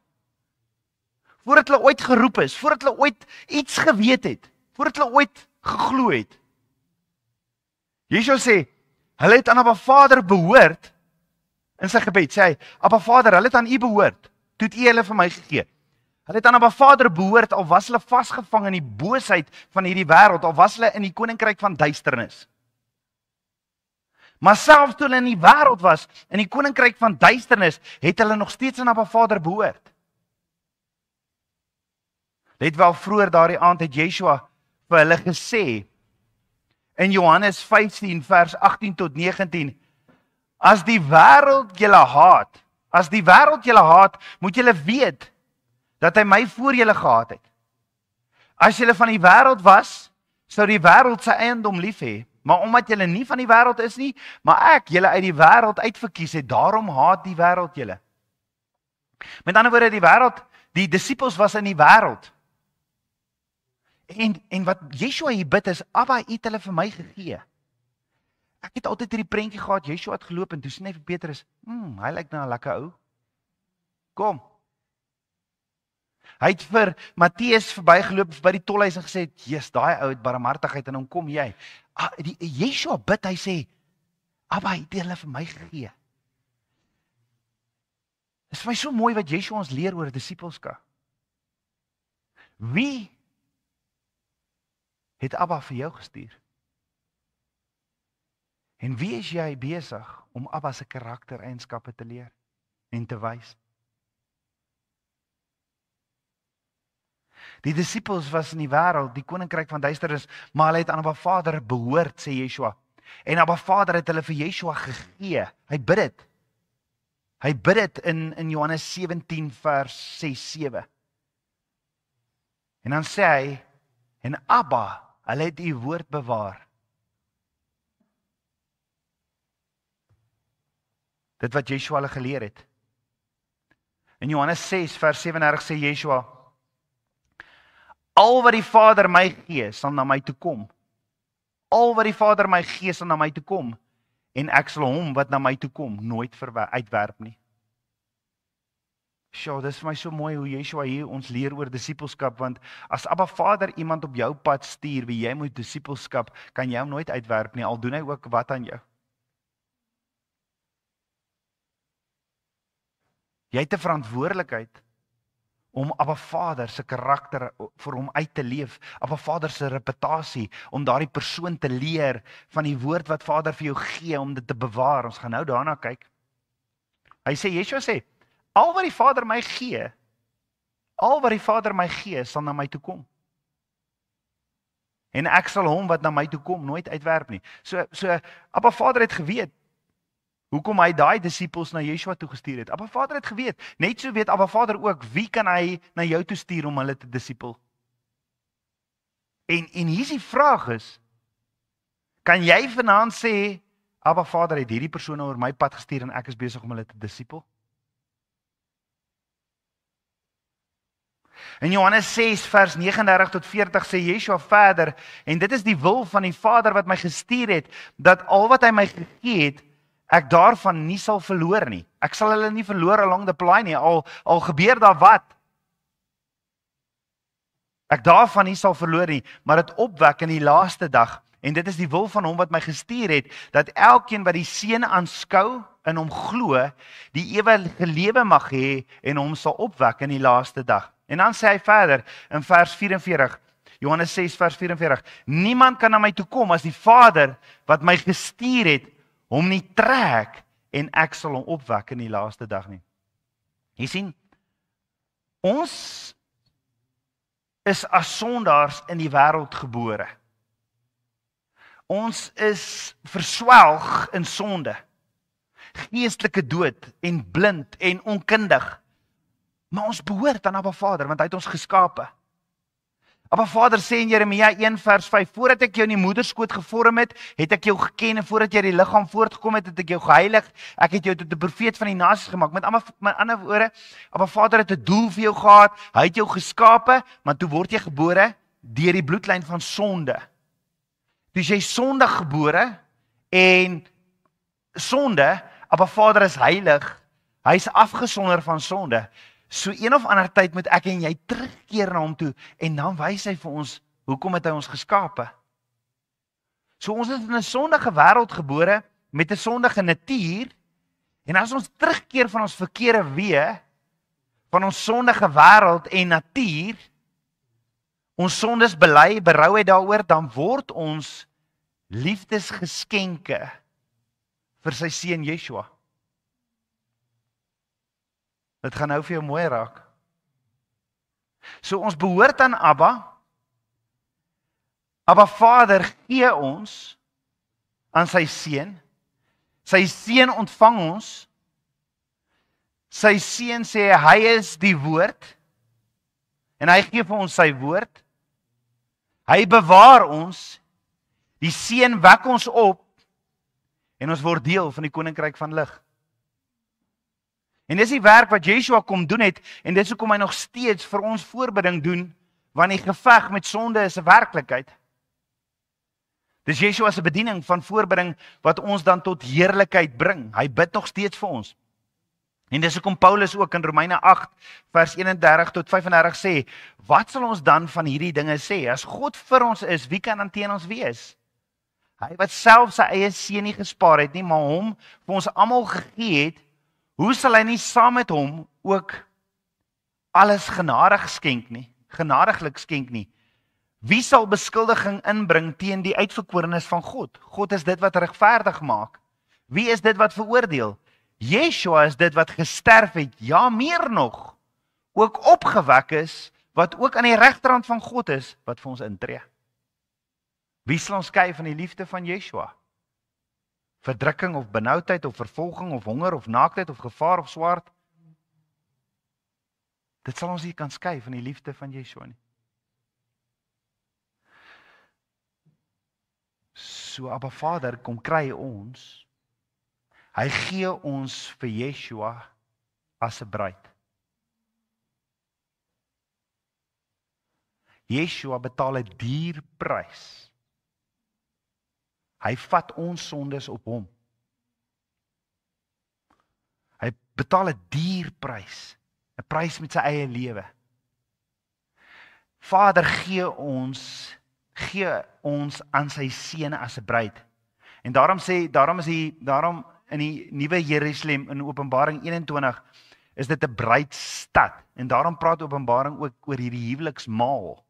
Voordat hulle ooit geroep is, voordat hulle ooit iets geweet het, voordat hulle ooit geglo het. Yeshua sê, hulle het aan Abba Vader behoort, in sy gebed sê hy, Abba Vader, hulle het aan u behoort, toe het u hulle vir my gegee. Hulle het aan Abba Vader behoort, al was hulle vasgevang in die boosheid van hierdie wêreld, al was hulle in die koninkryk van duisternis. Maar selfs toe hulle in die wêreld was, in die koninkryk van duisternis, het hulle nog steeds aan Abba Vader behoort. Let wel, vroeër daardie aand het Yeshua vir hulle gesê, in Johannes 15 vers 18 tot 19, as die wêreld julle haat, moet julle weet, dat hy my voor julle gehad het. As julle van die wêreld was, sou die wêreld sy eiendom lief hê, maar omdat julle nie van die wêreld is nie, maar ek julle uit die wêreld uitverkies het, daarom haat die wêreld julle. Met ander woorde, die wêreld, die disippels was in die wêreld. En wat Yeshua hier bid is, Abba, U het hulle vir my gegee. Ek het altyd hierdie prentjie gehad, Yeshua het geloop en toe sê hy vir Petrus, hy lyk nou 'n lekker ou. Kom. Hy het vir Matteus verbygeloop by die tolhuis en gesê, "Jesus, daai ou het barmhartigheid en dan kom jy." Die Yeshua bid, hy sê, "Abba, U het hulle vir my gegee." Dit is vir my so mooi wat Yeshua ons leer oor disippelskap. Wie het Abba vir jou gestuur? En wie is jy besig om Abba se karaktereienskappe te leer en te wys? Die disippels was in die wêreld, die koninkryk van duisternis, maar hulle het aan Abba Vader behoort, sê Yeshua. En Abba Vader het hulle vir Yeshua gegee. Hy bid dit. Hy bid dit in Johannes 17 vers 6-7. En dan sê hy, en Abba, hulle het U woord bewaar. Dit wat Yeshua hulle geleer het. In Johannes 6 vers 37 sê Yeshua, al wat die Vader my gee, sal na my toe kom. Al wat die Vader my gee, sal na my toe kom. En ek sal hom wat na my toe kom, nooit uitwerp nie. Sjoe, dit is vir my so mooi hoe Yeshua hier ons leer oor disippelskap, want as Abba Vader iemand op jou pad stuur, wie jy moet disippelskap, kan jy hom nooit uitwerp nie, al doen hy ook wat aan jou. Jy het 'n verantwoordelikheid om Abba Vader se karakter vir hom uit te leef, Abba Vader se reputasie, om daardie persoon te leer van die woord wat Vader vir jou gee, om dit te bewaar. Ons gaan nou daarna kyk. Hy sê, Yeshua sê, al wat die Vader my gee, sal na my toe kom. En ek sal hom wat na my toe kom, nooit uitwerp nie. So Abba Vader het geweet, hoekom hy daai disippels na Yeshua toe gestuur het. Abba Vader het geweet, net so weet Abba Vader ook, wie kan hy na jou toe stuur om hulle te disipel? En hier is die vraag is, kan jy vanaand sê, Abba Vader het hierdie persone oor my pad gestuur en ek is besig om hulle te disipel? In Johannes 6 vers 39 tot 40 sê Yeshua verder, en dit is die wil van die Vader wat my gestuur het, dat al wat hy my gegee het, ek daarvan nie sal verloor nie. Ek sal hulle nie verloor along the ply nie, al gebeur daar wat. Ek daarvan nie sal verloor nie, maar dit opwek in die laaste dag. En dit is die wil van hom wat my gestuur het, dat elkeen wat die Seun aanskou en hom glo, die ewige lewe mag hê en hom sal opwek in die laaste dag. En dan sê hy verder in vers 44, Johannes 6 vers 44, niemand kan na my toe kom as die Vader wat my gestuur het, hom nie trek en ek sal hom opwek in die laaste dag nie. Jy sien, ons is as sondaars in die wêreld gebore. Ons is verswelg in sonde, geestelike dood en blind en onkundig. Maar ons behoort aan Abba Vader, want hy het ons geskape. Abba Vader sê in Jeremia 1 vers 5, voordat ek jou in die moederskoot gevorm het, het ek jou geken, en voordat jy die liggaam voortgekom het, het ek jou geheilig, ek het jou tot 'n profeet van die nasies gemaak. Met ander woorde, Abba Vader het 'n doel vir jou gehad, hy het jou geskape, maar toe word jy gebore deur die bloedlyn van sonde. Dus jy sondig gebore, en sonde, Abba Vader is heilig, hy is afgesonder van sonde. So een of ander tyd moet ek en jy terugkeer na hom toe, en dan wys hy vir ons, hoekom het hy ons geskape. So ons is in 'n sondige wêreld gebore, met 'n sondige natuur, en as ons terugkeer van ons verkeerde weë, van ons sondige wêreld en natuur, ons sondes bely, berou het daaroor, dan word ons liefdesgeskenke vir sy seun Yeshua. Dit gaan nou vir jou mooi raak. So ons behoort aan Abba. Abba Vader gee ons aan sy seun. Sy seun ontvang ons. Sy seun sê hy is die woord. En hy gee vir ons sy woord. Hy bewaar ons. Die seun wek ons op. En ons word deel van die koninkryk van lig. En dis die werk wat Yeshua kom doen het, en dis hoekom hy nog steeds vir ons voorbidding doen, want die geveg met sonde is 'n werklikheid. Dis Yeshua se bediening van voorbidding wat ons dan tot heerlikheid bring. Hy bid nog steeds vir ons. En dis hoekom Paulus ook in Romeine 8 vers 31 tot 35 sê, wat sal ons dan van hierdie dinge sê? As God vir ons is, wie kan dan teen ons wees? Hy wat self sy eie seun nie gespaar het nie, maar hom vir ons almal gegee het, hoe sal hy nie saam met hom ook alles genadig skenk nie, genadiglik skenk nie? Wie sal beskuldiging inbring teen die uitverkorenes van God? God is dit wat regverdig maak. Wie is dit wat veroordeel? Yeshua is dit wat gesterf het, ja meer nog, ook opgewek is, wat ook aan die regterhand van God is, wat vir ons intree. Wie sal ons skei van die liefde van Yeshua? Verdrukking of benoudheid of vervolging of honger of naaktheid of gevaar of swaard? Dit sal ons nie kan skei van die liefde van Yeshua nie. So Abba Vader kom kry ons. Hy gee ons vir Yeshua as 'n bruid. Yeshua betaal 'n duur prys. Hy vat ons sondes op hom. Hy betaal 'n duur prys, 'n prys met sy eie lewe. Vader gee ons aan sy seun as 'n bruid. En daarom in die nuwe Jerusalem in Openbaring 21 is dit 'n bruidstad. En daarom praat Openbaring ook oor hierdie huweliksmaal.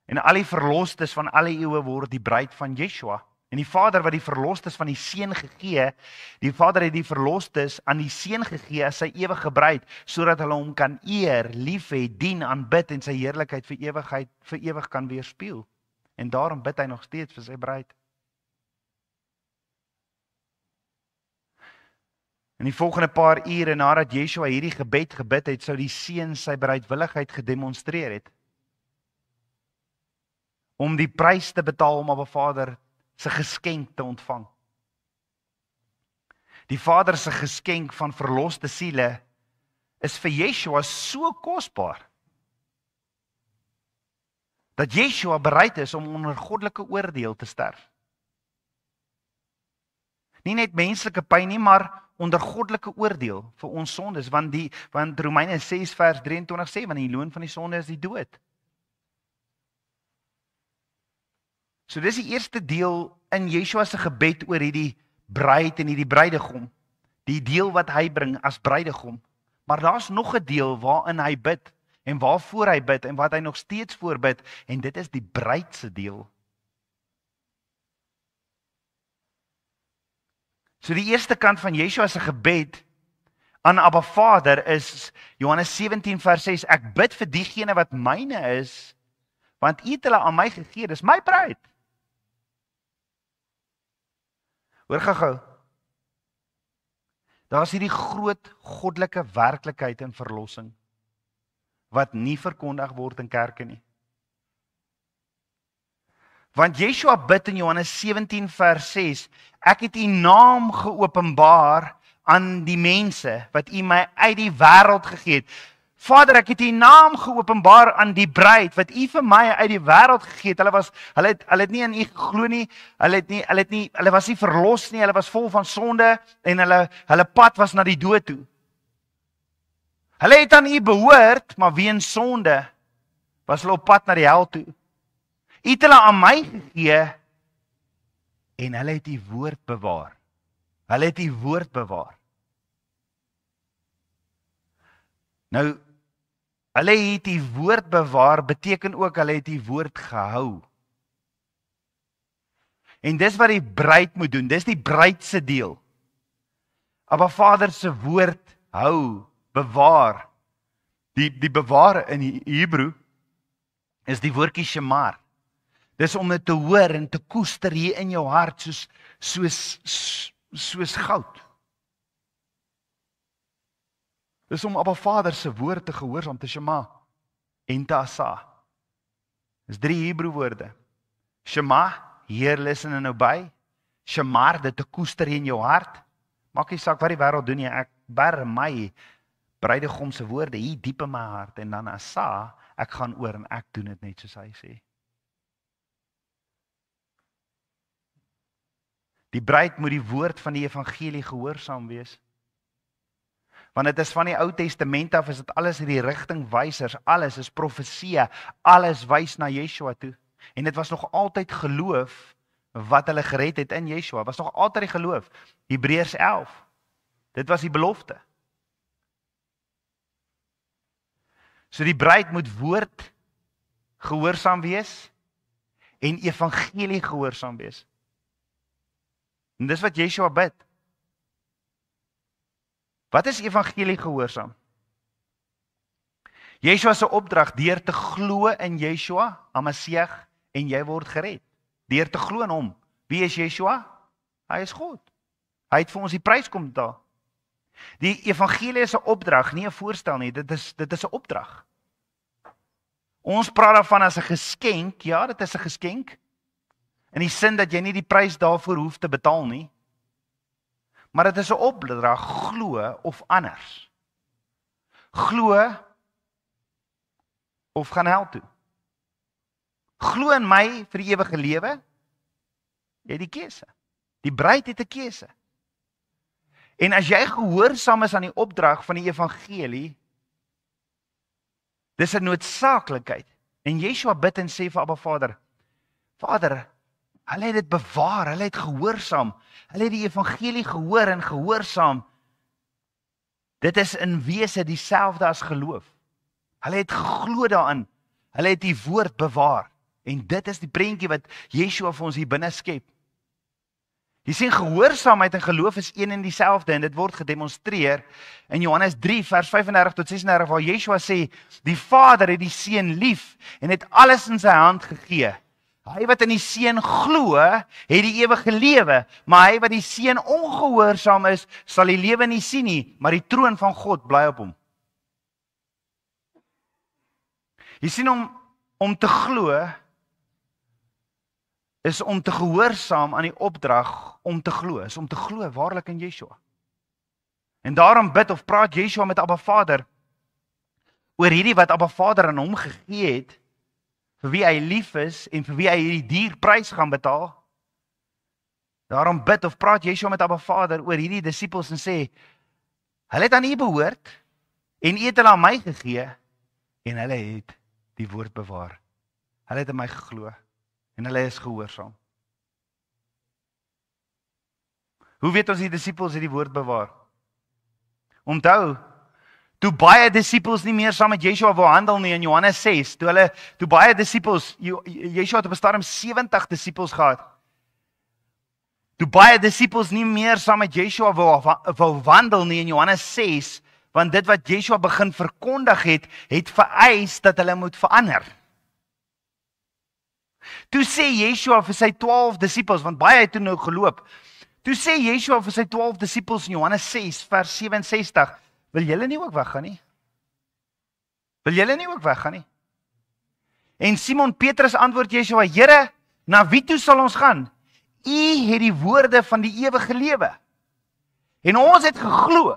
En al die verlostes van alle eeue word die bruid van Yeshua. En die Vader wat die verlostes van die Seun gegee, die Vader het die verlostes aan die Seun gegee as sy ewige bruid, sodat hulle hom kan eer, lief hê, dien, aanbid en sy heerlikheid vir ewig kan weerspieël. En daarom bid hy nog steeds vir sy bruid. In die volgende paar ure nadat Yeshua hierdie gebed gebid het, sou die Seun sy bereidwilligheid gedemonstreer het om die prys te betaal om Abba Vader se geskenk te ontvang. Die Vader se geskenk van verloste siele is vir Yeshua so kosbaar dat Yeshua bereid is om onder goddelike oordeel te sterf. Nie net menslike pyn nie, maar onder goddelike oordeel vir ons sondes, want Romeine 6 vers 23 sê, want die loon van die sonde is die dood. So dis die eerste deel in Yeshua se gebed oor hierdie bruid en hierdie bruidegom, die deel wat hy bring as bruidegom. Maar daar's nog 'n deel waarin hy bid en waarvoor hy bid en wat hy nog steeds voorbid, en dit is die bruid se deel. So die eerste kant van Yeshua se gebed aan Abba Vader is Johannes 17 vers 6, ek bid vir diegene wat myne is, want U het hulle aan my gegee, dis my bruid. Hoor gou. Daar's hierdie groot goddelike werklikheid in verlossing wat nie verkondig word in kerke nie. Want Yeshua bid in Johannes 17 vers 6, ek het U naam geopenbaar aan die mense wat U my uit die wêreld gegee het. Vader, ek het U naam geopenbaar aan die bruid wat U vir my uit die wêreld gegee het. Hulle het nie in U geglo nie. Hulle was nie verlos nie. Hulle was vol van sonde en hulle pad was na die dood toe. Hulle het aan U behoort, maar weens sonde was hulle op pad na die hel toe. U het hulle aan my gegee en hulle het U woord bewaar. Hulle het U woord bewaar. Nou, hulle het U woord bewaar, beteken ook hulle het U woord gehou. En dis wat die bruid moet doen, dis die bruid se deel. Abba Vader se woord hou, bewaar. Die bewaar in die Hebreë is die woordjie shamar. Dis om dit te hoor en te koester hier in jou hart soos goud. Dis om Abba Vader se woord te gehoorsaam, te shema en te asa. Dis 3 Hebreë woorde. Shema, hear, listen en obey. Shamar, dit te koester in jou hart. Maak nie saak wat die wêreld doen nie, bar my bruidegom se woorde hier diep in my hart en dan Asa, ek gaan oor en ek doen dit net soos hy sê. Die bruid moet die woord van die evangelie gehoorsaam wees. Want dit is van die Ou Testament af, is dit alles die rigtingwysers, alles is profesie, alles wys na Yeshua toe. En dit was nog altyd geloof wat hulle gered het in Yeshua, was nog altyd die geloof. Hebreërs 11, dit was die belofte. So die bruid moet woord gehoorsaam wees en evangelie gehoorsaam wees. En dis wat Yeshua bid. Wat is evangelie gehoorsaam? Yeshua se opdrag deur te glo in Yeshua, Hamasiach, en jy word gered. Deur te glo in hom. Wie is Yeshua? Hy is God. Hy het vir ons die prys kom betaal. Die evangelie is 'n opdrag, nie 'n voorstel nie. Dit is 'n opdrag. Ons praat daarvan as 'n geskenk. Ja, dit is 'n geskenk. In die sin dat jy nie die prys daarvoor hoef te betaal nie. Maar dit is 'n opdrag, glo of anders. Glo of gaan hel toe. Glo in my vir die ewige lewe. Jy het die keuse. Die bruid het 'n keuse. En as jy gehoorsaam is aan die opdrag van die evangelie, dis 'n noodsaaklikheid. En Yeshua bid en sê vir Abba Vader, Vader, hulle het dit bewaar, hulle het gehoorsaam, hulle het die evangelie gehoor en gehoorsaam. Dit is in wese dieselfde as geloof. Hulle het geglo daarin, hulle het die woord bewaar. En dit is die prentjie wat Yeshua vir ons hier binne skep. Jy sien, gehoorsaamheid en geloof is een en dieselfde, en dit word gedemonstreer in Johannes 3 vers 35 tot 36, waar Yeshua sê, die Vader het die Seun lief en het alles in sy hand gegee. Hy wat in die Seun glo, het die ewige lewe, maar hy wat die Seun ongehoorsaam is, sal die lewe nie sien nie, maar die troon van God bly op hom. Jy sien, om te glo, is om te gehoorsaam aan die opdrag om te glo, is om te glo waarlik in Yeshua. En daarom bid of praat Yeshua met Abba Vader oor hierdie wat Abba Vader aan hom gegee het, vir wie hy lief is en vir wie hy hierdie dierprys gaan betaal. Daarom bid of praat Yeshua met Abba Vader oor hierdie disippels en sê, hulle het aan U behoort en U het hulle aan my gegee en hulle het die woord bewaar. Hulle het in my geglo. En hulle is gehoorsaam. Hoe weet ons die disippels het die woord bewaar? Onthou, toe baie disippels nie meer saam met Yeshua wou handel nie in Johannes 6, toe baie disippels, Yeshua het op 'n stadium 70 disippels gehad. Toe baie disippels nie meer saam met Yeshua wou wandel nie in Johannes 6, want dit wat Yeshua begin verkondig het vereis dat hulle moet verander. Toe sê Yeshua vir sy 12 disippels, want baie het toe nou geloop. Toe sê Yeshua vir sy 12 disippels in Johannes 6 vers 67, wil julle nie ook weggaan nie? Wil julle nie ook weggaan nie? En Simon Petrus antwoord Yeshua, Here, na wie toe sal ons gaan? U het die woorde van die ewige lewe. En ons het geglo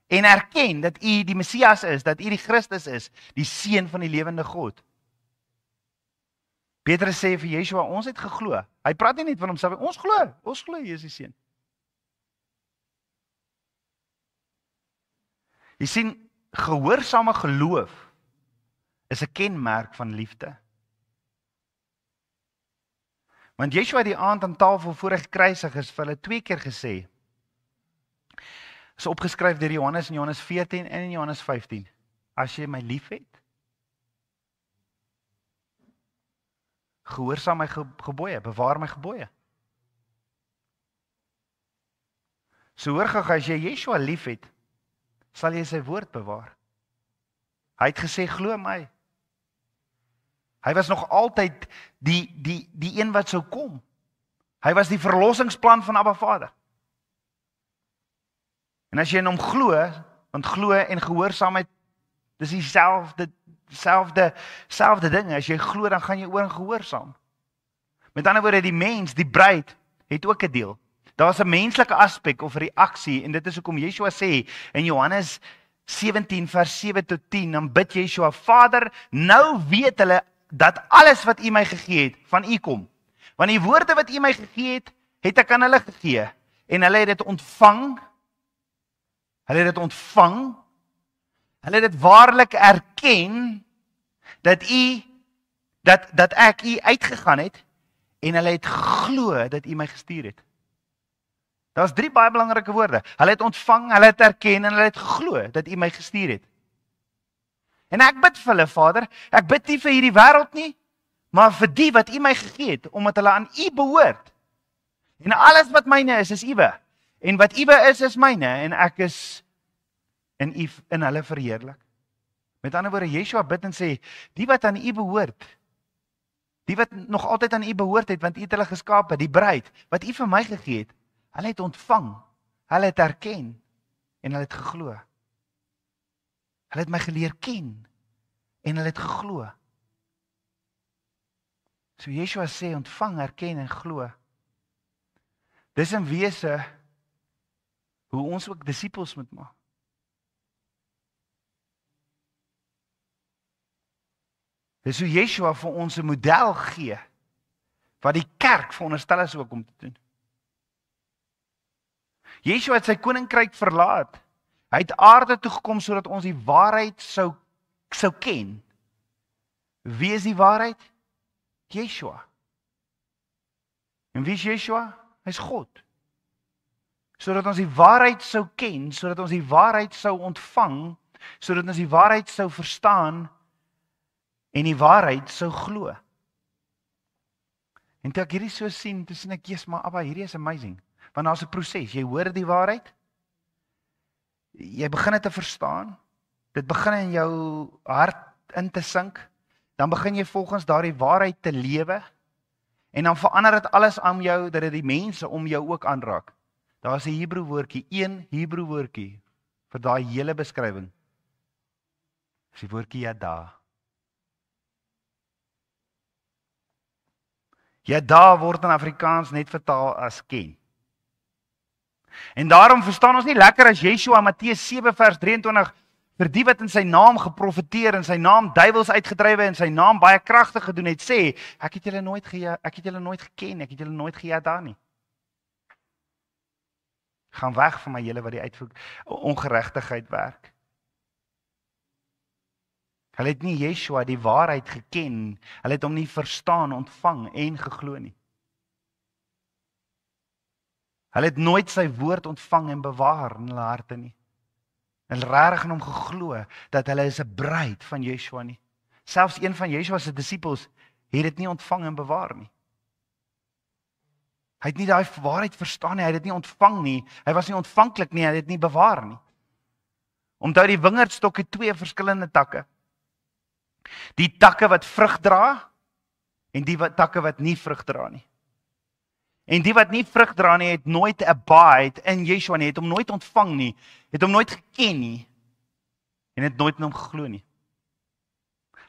en erken dat U die Messias is, dat U die Christus is, die Seun van die lewende God. Petrus sê vir Yeshua, ons het geglo. Hy praat nie net van homself, ons glo hy is die Seun. Jy sien, gehoorsame geloof is 'n kenmerk van liefde. Want Yeshua het die aand aan tafel voor hy gekruisig is, vir hulle 2 keer gesê, is opgeskryf deur Johannes in Johannes 14 en in Johannes 15, as jy my lief het, gehoorsaam my gebooie, bewaar my gebooie. So hoor gou, as jy Yeshua lief het, sal jy sy woord bewaar. Hy het gesê, glo my. Hy was nog altyd die een wat sou kom. Hy was die verlossingsplan van Abba Vader. En as jy in hom glo, want glo en gehoorsaamheid, dis dieselfde ding. As jy glo, dan gaan jy oor en gehoorsaam. Met ander woorde, die mens, die bruid, het ook 'n deel. Daar's 'n menslike aspek of reaksie en dit is hoekom Yeshua sê in Johannes 17 vers 7 tot 10, dan bid Yeshua, Vader, nou weet hulle dat alles wat U my gegee het, van U kom. Want die woorde wat U my gegee het, het ek aan hulle gegee. En hulle het dit ontvang. Hulle het dit ontvang. Hulle het dit waarlik erken, dat ek U uitgegaan het, en hulle het geglo dat U my gestuur het. Daar's 3 baie belangrike woorde. Hulle het ontvang, hulle het erken en hulle het geglo dat U my gestuur het. En ek bid vir hulle, Vader, ek bid nie vir hierdie wêreld nie, maar vir die wat U my gegee het, omdat hulle aan U behoort. En alles wat myne is Uwe. En wat Uwe is myne en ek is in U in hulle verheerlik. Met ander woorde, Yeshua bid en sê, die wat aan U behoort, die wat nog altyd aan U behoort het, want U het hulle geskape, die bruid, wat U vir my gegee het, hulle het ontvang, hulle het erken, en hulle het geglo. Hulle het my geleer ken, en hulle het geglo. So Yeshua sê, ontvang, erken en glo. Dis in wese, hoe ons ook disippels moet maak. Dis hoe Yeshua vir ons 'n model gee, wat die kerk veronderstel is ook om te doen. Yeshua het sy koninkryk verlaat. Hy het aarde toe gekom sodat ons die waarheid sou ken. Wie is die waarheid? Yeshua. En wie is Yeshua? Hy's God. Sodat ons die waarheid sou ken, sodat ons die waarheid sou ontvang, sodat ons die waarheid sou verstaan en die waarheid sou glo. En toe ek hierdie so sien, toe sien ek, Jesus, maar Abba, hierdie is amazing. Want daar's 'n proses. Jy hoor die waarheid, jy begin dit te verstaan, dit begin in jou hart in te sink, dan begin jy volgens daardie waarheid te lewe, en dan verander dit alles aan jou, dat dit die mense om jou ook aanraak. Daar's 'n Hebreë woordjie, een Hebreë woordjie, vir daai hele beskrywing. Dis die woordjie yada. Yada word in Afrikaans net vertaal as ken. En daarom verstaan ons nie lekker as Yeshua in Matteus 7 vers 23 vir die wat in sy naam geprofeteer en sy naam duiwels uitgedrywe en sy naam baie kragtig gedoen het, sê, ek het julle nooit geken, ek het julle nooit geyada nie. Gaan weg van my julle wat die uitvoer ongeregtigheid werk. Hulle het nie Yeshua die waarheid geken, hulle het hom nie verstaan, ontvang en geglo nie. Hulle het nooit sy woord ontvang en bewaar in hulle harte nie. Hulle regtig in hom geglo dat hulle is 'n bruid van Yeshua nie. Selfs een van Yeshua se disippels het dit nie ontvang en bewaar nie. Hy het nie daai waarheid verstaan nie, hy het dit nie ontvang nie, hy was nie ontvanklik nie, hy het dit nie bewaar nie. Onthou die wingerdstok het 2 verskillende takke. Die takke wat vrug dra en die takke wat nie vrug dra nie. En die wat nie vrug dra nie, het nooit abide in Yeshua nie, het hom nooit ontvang nie, het hom nooit geken nie, en het nooit in hom geglo nie.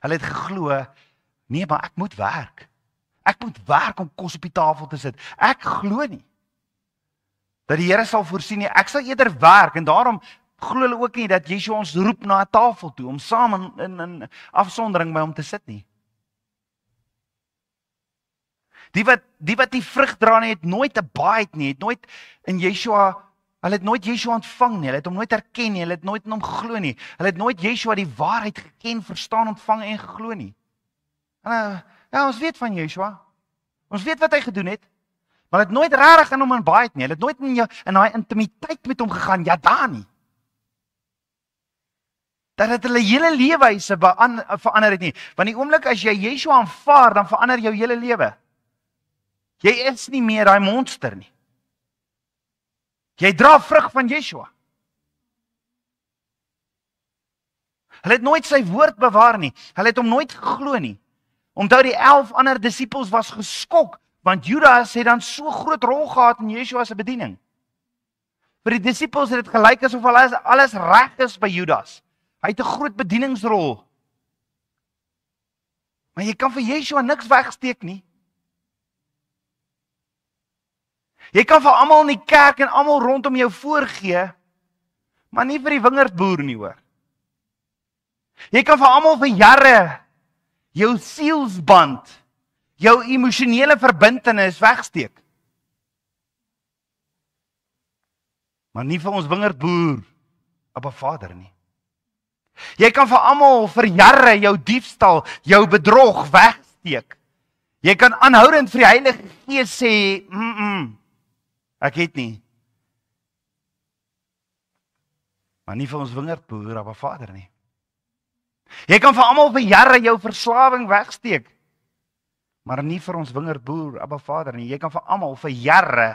Hulle het geglo, nee, maar ek moet werk. Ek moet werk om kos op die tafel te sit. Ek glo nie dat die Here sal voorsien nie, ek sal eerder werk, en daarom glo hulle ook nie dat Yeshua ons roep na 'n tafel toe, om saam in afsondering by hom te sit nie. Die wat die vrug dra nie, het nooit abide nie, het nooit in Yeshua, hulle het nooit Yeshua ontvang nie, hulle het hom nooit erken nie, hulle het nooit in hom geglo nie, hulle het nooit Yeshua die waarheid geken, verstaan, ontvang en geglo nie. En, ja, ons weet van Yeshua, ons weet wat hy gedoen het, maar hulle het nooit regtig in hom abide nie, hulle het nooit in daai intimiteit met hom gegaan, ja daar nie. Dat het hulle hele leefwyse verander het nie, want die oomblik as jy Yeshua aanvaar, dan verander jou hele lewe. Jy is nie meer daai monster nie. Jy dra vrug van Yeshua. Hulle het nooit sy woord bewaar nie. Hulle het hom nooit geglo nie. Onthou die 11 ander disippels was geskok, want Judas het dan so groot rol gehad in Yeshua se bediening. Vir die disippels het dit gelyk asof alles reg is by Judas. Hy het 'n groot bedieningsrol. Maar jy kan vir Yeshua niks wegsteek nie. Jy kan vir almal in die kerk en almal rondom jou voorgee, maar nie vir die wingerdboer nie, hoor. Jy kan vir almal vir jare jou sielsband, jou emosionele verbintenis wegsteek. Maar nie vir ons wingerdboer, Abba Vader nie. Jy kan vir almal vir jare jou diefstal, jou bedrog wegsteek. Jy kan aanhoudend vir die Heilige Gees sê, ek het nie. Maar nie vir ons wingerdboer, Abba Vader nie. Jy kan vir almal vir jare jou verslawing wegsteek, maar nie vir ons wingerdboer, Abba Vader nie. Jy kan vir almal vir jare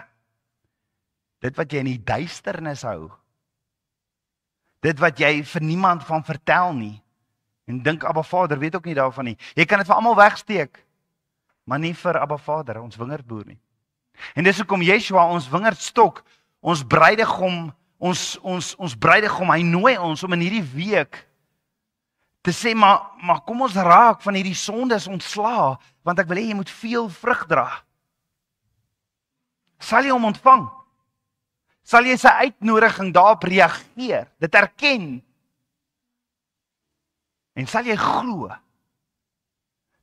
dit wat jy in die duisternis hou, dit wat jy vir niemand van vertel nie, en dink Abba Vader weet ook nie daarvan nie. Jy kan dit vir almal wegsteek, maar nie vir Abba Vader, ons wingerdboer nie. En dis hoekom Yeshua, ons wingerdstok, ons bruidegom, ons bruidegom, hy nooi ons om in hierdie week te sê, maar kom ons raak van hierdie sondes ontsla, want ek wil hê jy moet veel vrug dra. Sal jy hom ontvang? Sal jy sy uitnodiging daarop reageer, dit erken? En sal jy glo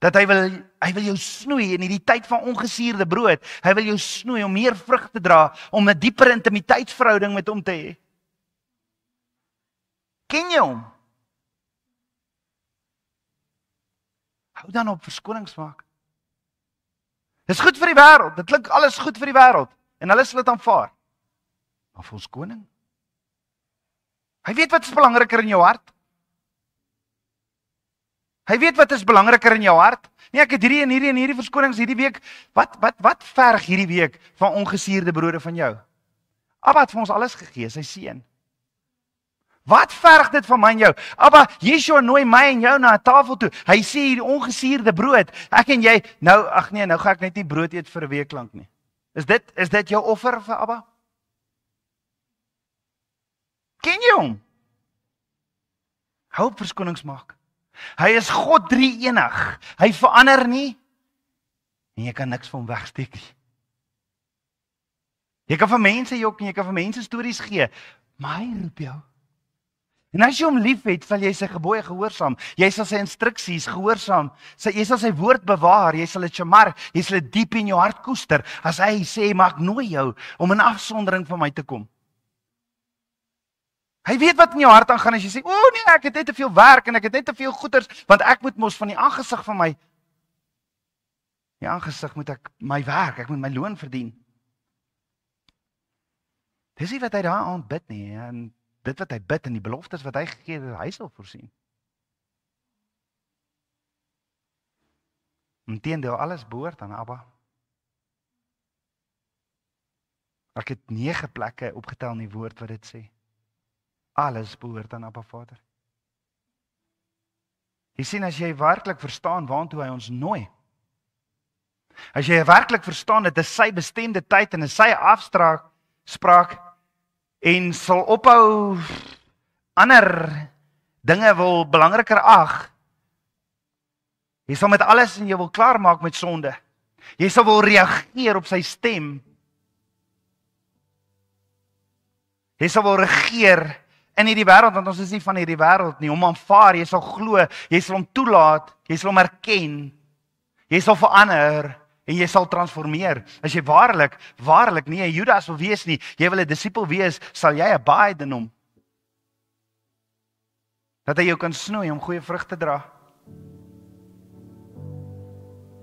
dat hy wil jou snoei in die tyd van ongesuurde brood. Hy wil jou snoei om meer vrug te dra, om 'n dieper intimiteitsverhouding met hom te hê. Ken jy hom? Hou dan op verskoningsmaak. Dis goed vir die wêreld. Dit klink alles goed vir die wêreld en hulle sal dit aanvaar. Maar vir ons koning? Hy weet wat is belangriker in jou hart. Hy weet wat is belangriker in jou hart. Nee, ek het hierdie verskonings hierdie week. Wat verg hierdie week van ongesuurde brode van jou? Abba het vir ons alles gegee, sy seun. Wat verg dit van my en jou? Abba, Yeshua nooi my en jou na 'n tafel toe. Hy sê hierdie ongesuurde brood. Ek en jy, nou gaan ek net nie brood eet vir 'n week lank nie. Is dit jou offer vir Abba? Ken jy hom? Hou op verskonings maak. Hy is God drie-enig. Hy verander nie en jy kan niks van hom wegsteek nie. Jy kan vir mense jok en jy kan vir mense stories gee, maar hy roep jou. En as jy hom liefhet, sal jy sy gebooie gehoorsaam. Jy sal sy instruksies gehoorsaam. Jy sal sy woord bewaar, jy sal dit shamar, jy sal dit diep in jou hart koester. As hy sê, maar ek nooi jou om in afsondering van my te kom. Hy weet wat in jou hart aangaan as jy sê, "O nee, ek het net te veel werk en ek het net te veel goeders, want ek moet mos van die aangesig van my aangesig moet ek my werk, ek moet my loon verdien." Dis nie wat hy daar aan bid nie, en dit wat hy bid en die beloftes wat hy gegee het, hy sal voorsien. Inteendeel, alles behoort aan Abba. Ek het 9 plekke opgetel in die woord wat dit sê. Alles behoort aan Abba Vader. Jy sien, as jy werklik verstaan waartoe hy ons nooi, as jy werklik verstaan dit is sy bestemde tyd en is sy afspraak en sal ophou ander dinge wil belangriker ag, jy sal met alles en jy wil klaarmaak met sonde, jy sal wil reageer op sy stem, jy sal wil regeer in hierdie wêreld, want ons is nie van hierdie wêreld nie, hom aanvaar, jy sal glo, jy sal hom toelaat, jy sal hom erken, jy sal verander, en jy sal transformeer. As jy waarlik nie 'n Judas wil wees nie, jy wil 'n disipel wees, sal jy abide in hom. Dat hy jou kan snoei om goeie vrug te dra.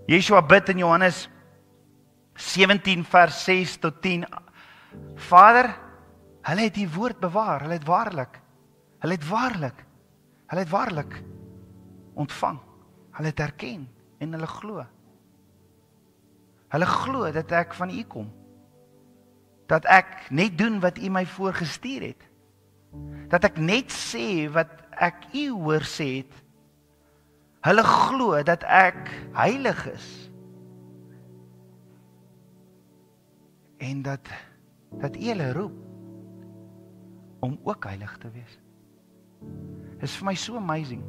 Yeshua bid in Johannes 17 vers 6 tot 10. Vader, hulle het die woord bewaar, hulle het waarlik ontvang, hulle het erken en hulle glo. Hulle glo dat ek van U kom, dat ek net doen wat U my voorgestuur het, dat ek net sê wat ek U hoor sê het. Hulle glo dat ek heilig is, en dat U hulle roep om ook heilig te wees. Dit is vir my so amazing,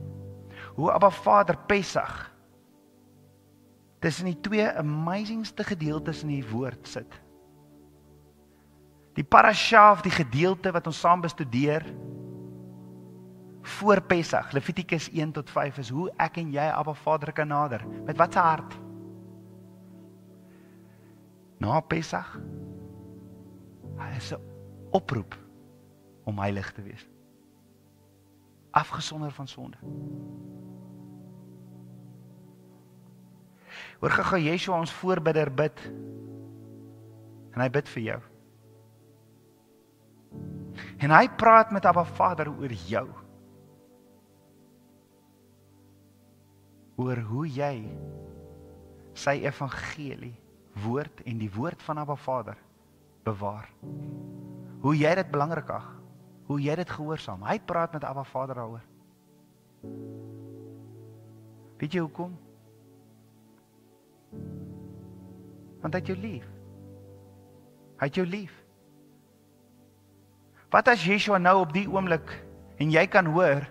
hoe Abba Vader Pesach tussen die twee amazingste gedeeltes in die woord sit. Die parasha of die gedeelte wat ons saam bestudeer voor Pesach, Levitikus 1 tot 5 is hoe ek en jy Abba Vader kan nader. Met wat se hart? Na Pesach, hy is 'n oproep om heilig te wees. Afgesonder van sonde. Hoor gou Yeshua ons voorbidder bid. En hy bid vir jou. En hy praat met Abba Vader oor jou. Oor hoe jy sy evangelie, woord en die woord van Abba Vader bewaar. Hoe jy dit belangrik ag. Hoe jy dit gehoorsaam. Hy praat met Abba Vader daaroor. Weet jy hoekom? Want hy het jou lief. Hy het jou lief. Wat as Yeshua nou op die oomblik en jy kan hoor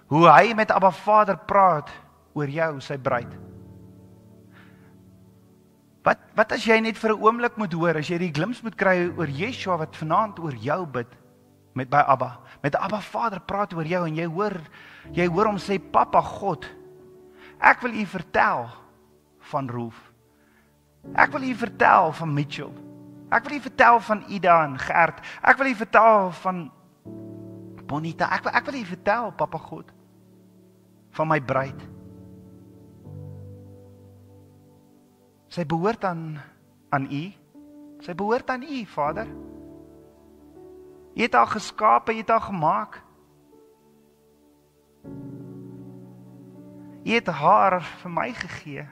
hoe hy met Abba Vader praat oor jou, sy bruid? Wat as jy net vir 'n oomblik moet hoor, as jy die glimps moet kry oor Yeshua wat vanaand oor jou bid met by Abba, met Abba Vader praat oor jou en jy hoor hom sê, Papa God, ek wil u vertel van Rolf. Ek wil u vertel van Mitchell. Ek wil u vertel van Ida en Gert. Ek wil u vertel van Bonita. Ek wil u vertel, Papa God, van my bruid. Sy behoort aan u. Sy behoort aan u, Vader. U het haar geskape, u het haar gemaak. U het haar vir my gegee,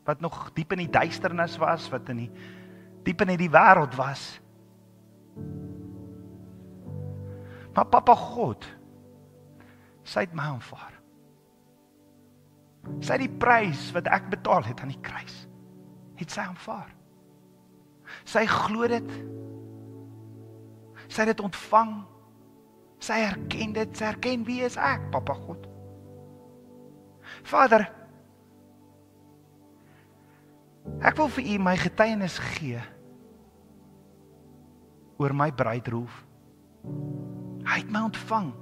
wat nog diep in die duisternis was, wat diep in die wêreld was. Maar Papa God, sy het my aanvaar. Sy het die prys wat ek betaal het aan die kruis, het sy aanvaar. Sy glo dit. Sy het dit ontvang. Sy erken dit. Sy erken wie is ek, Papa God. Vader, ek wil vir u my getuienis gee oor my bruid Rolf. Hy het my ontvang.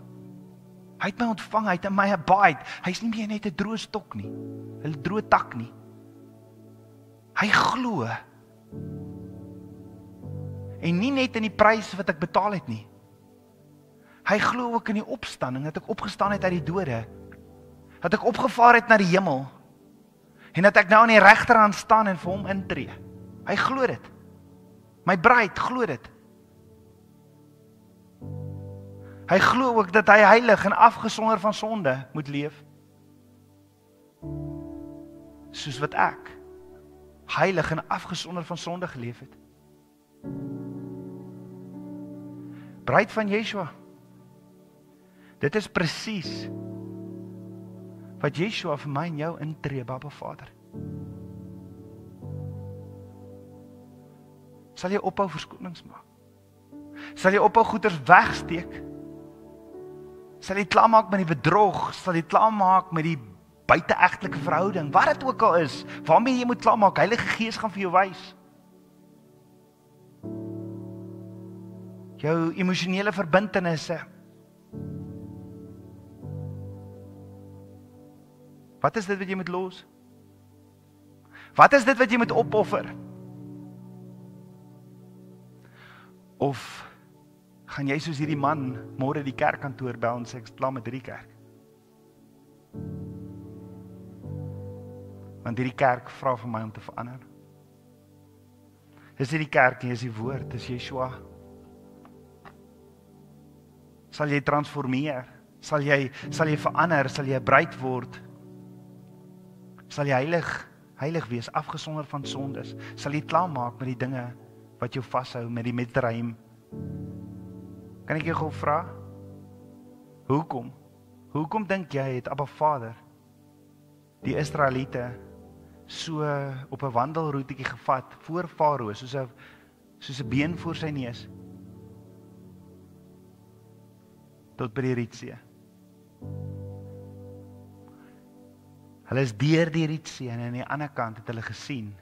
Hy het my ontvang, hy het in my abide. Hy's nie meer net 'n droë stok nie, 'n droë tak nie. Hy glo. En nie net in die prys wat ek betaal het nie. Hy glo ook in die opstanding, dat ek opgestaan het uit die dode. Dat ek opgevaar het na die hemel. En dat ek nou aan die regterhand staan en vir hom intree. Hy glo dit. My bruid glo dit. Hy glo ook dat hy heilig en afgesonder van sonde moet leef. Soos wat ek heilig en afgesonder van sonde geleef het. Bruid van Yeshua. Dit is presies wat Yeshua vir my en jou intree, Baba Vader. Sal jy ophou verskonings maak? Sal jy ophou goeders wegsteek? Sal jy klaarmaak met die bedrog? Sal jy klaarmaak met die buiteegtelike verhouding? Wat dit ook al is, waarmee jy moet klaarmaak, Heilige Gees gaan vir jou wys. Jou emosionele verbintenisse. Wat is dit wat jy moet los? Wat is dit wat jy moet opoffer? Of gaan jy soos hierdie man môre die kerkkantoor bel en sê ek is klaar met hierdie kerk? Want hierdie kerk vra vir my om te verander. Dis hierdie kerk, hier is die woord, dis Yeshua. Sal jy transformeer? Sal jy verander? Sal jy 'n bruid word? Sal jy heilig wees, afgesonder van sondes? Sal jy klaarmaak met die dinge wat jou vashou, met die Midraim? Kan ek jou gou vra? Hoekom? Hoekom dink jy het Abba Vader die Israeliete so op 'n wandelroetjie gevat voor Farao, soos 'n been voor sy neus? Tot by die Rietsee. Hulle is deur die Rietsee en aan die ander kant het hulle gesien,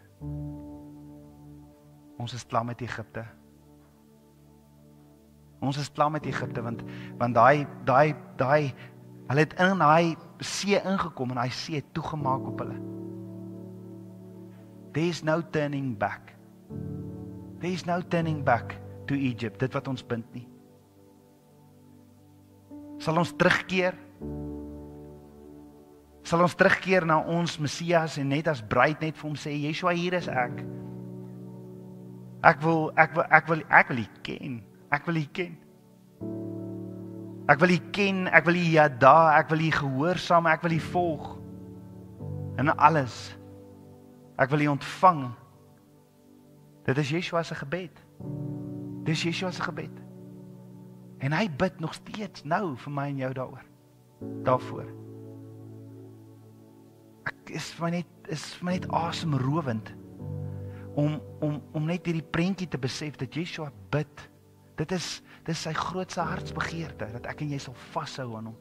ons is klaar met Egipte. Ons is klaar met Egipte, want hulle het in daai see ingekom en daai see het toegemaak op hulle. There is no turning back. There is no turning back to Egypt, dit wat ons bind nie. Sal ons terugkeer? Sal ons terugkeer na ons Messias en net as bruid net vir hom sê, Yeshua, hier is ek. Ek wil U ken. Ek wil U ken. Ek wil U ken, ek wil U jada, ek wil U gehoorsaam, ek wil U volg. In alles. Ek wil U ontvang. Dit is Yeshua se gebed. Dit is Yeshua se gebed. En hy bid nog steeds nou vir my en jou daarvoor. Ek is vir my net asemrowend om net hierdie prentjie te besef dat Yeshua bid. Dit is sy grootste hartsbegeerte, dat ek en jy sal vashou aan hom.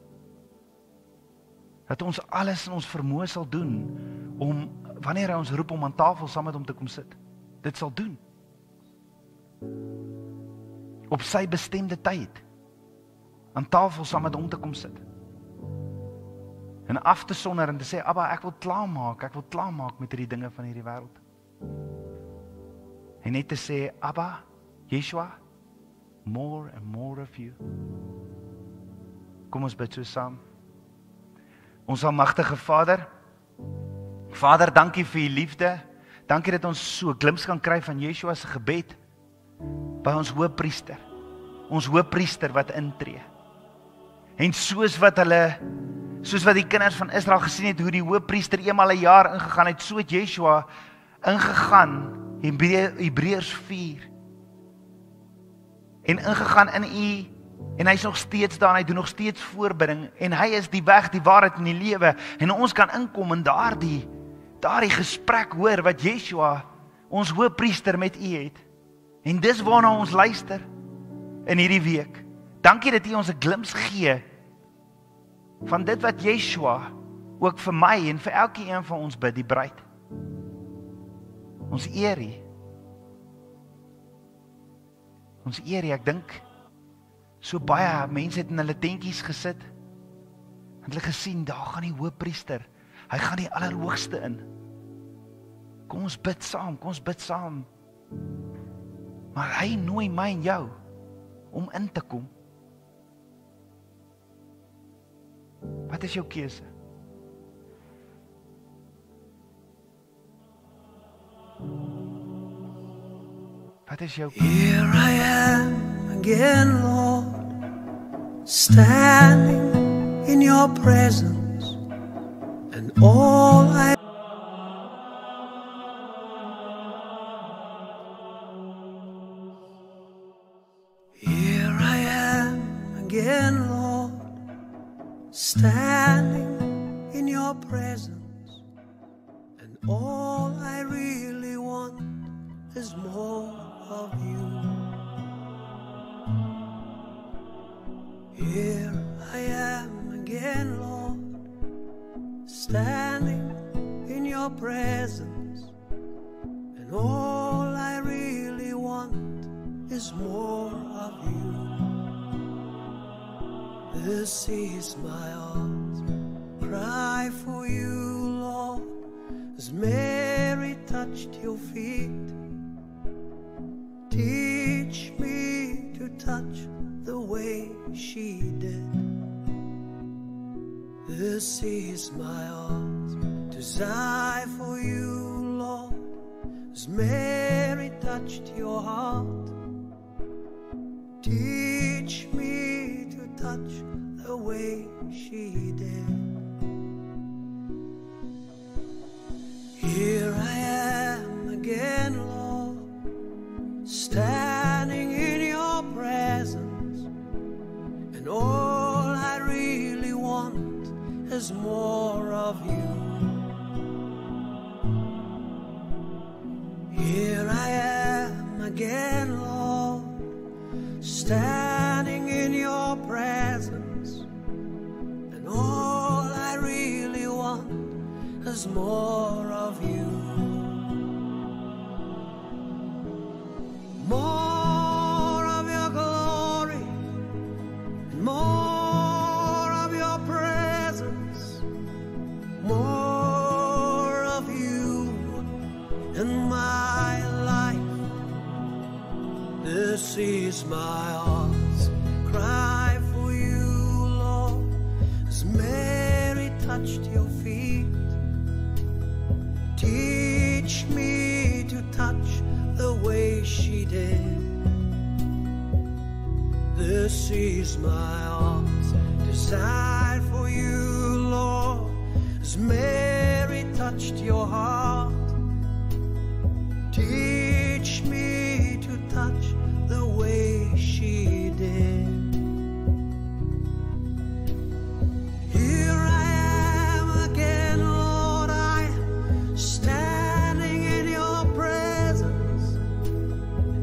Dat ons alles in ons vermoë sal doen om, wanneer hy ons roep om aan tafel saam met hom te kom sit, dit sal doen. Op sy bestemde tyd, aan tafel saam met hom te kom sit. En af te sonder en te sê, Abba, ek wil klaarmaak met hierdie dinge van hierdie wêreld. En net te sê, Abba, Yeshua, more and more of you. Kom ons bid so saam. Ons almagtige Vader, dankie vir U liefde. Dankie dat ons so 'n glimps kan kry van Yeshua se gebed by ons hoëpriester. Ons hoëpriester wat intree. En soos wat die kinders van Israel gesien het hoe die hoëpriester eenmal 'n jaar ingegaan het, so het Yeshua ingegaan, Hebreërs 4. En ingegaan in U, en hy is nog steeds daar, en hy doen nog steeds voorbidding, en hy is die weg, die waarheid en die lewe, en ons kan inkom in daardie gesprek hoor wat Yeshua, ons hoëpriester met U het. En dis waarna ons luister in hierdie week. Dankie dat U ons 'n glimps gee van dit wat Yeshua ook vir my en vir elkeen van ons bid, die bruid. Ons eer U. Ons eer U. Ek dink so baie mense het in hulle tentjies gesit en hulle gesien, daar gaan die hoëpriester. Hy gaan die allerhoogste in. Kom ons bid saam. Maar hy nooi my en jou om in te kom. Wat is jou keuse? Wat is jou keuse? Here I am again, Lord, standing in your presence, and all I Here I am again, Lord, standing in your presence, and all I really want is more of you. Here I am again, Lord, standing in your presence, and all I really want is more of you. This is my heart's cry for you, Lord, as Mary touched your feet. Teach me to touch the way she did. This is my heart's desire for you, Lord, as Mary touched your heart. Teach me to touch the way she did. Here I am again, Lord, standing in your presence, and all I really want is more of you. Here I am again, Lord, standing in your presence, and all I really want is more of you. More of your glory, in my life. This is my heart's cry for you, Lord, as Mary touched your feet. Teach me to touch the way she did. This is my heart's desire for you, Lord, as Mary touched your heart. Teach me to touch the way she did. Here I am again, Lord, I am standing in your presence,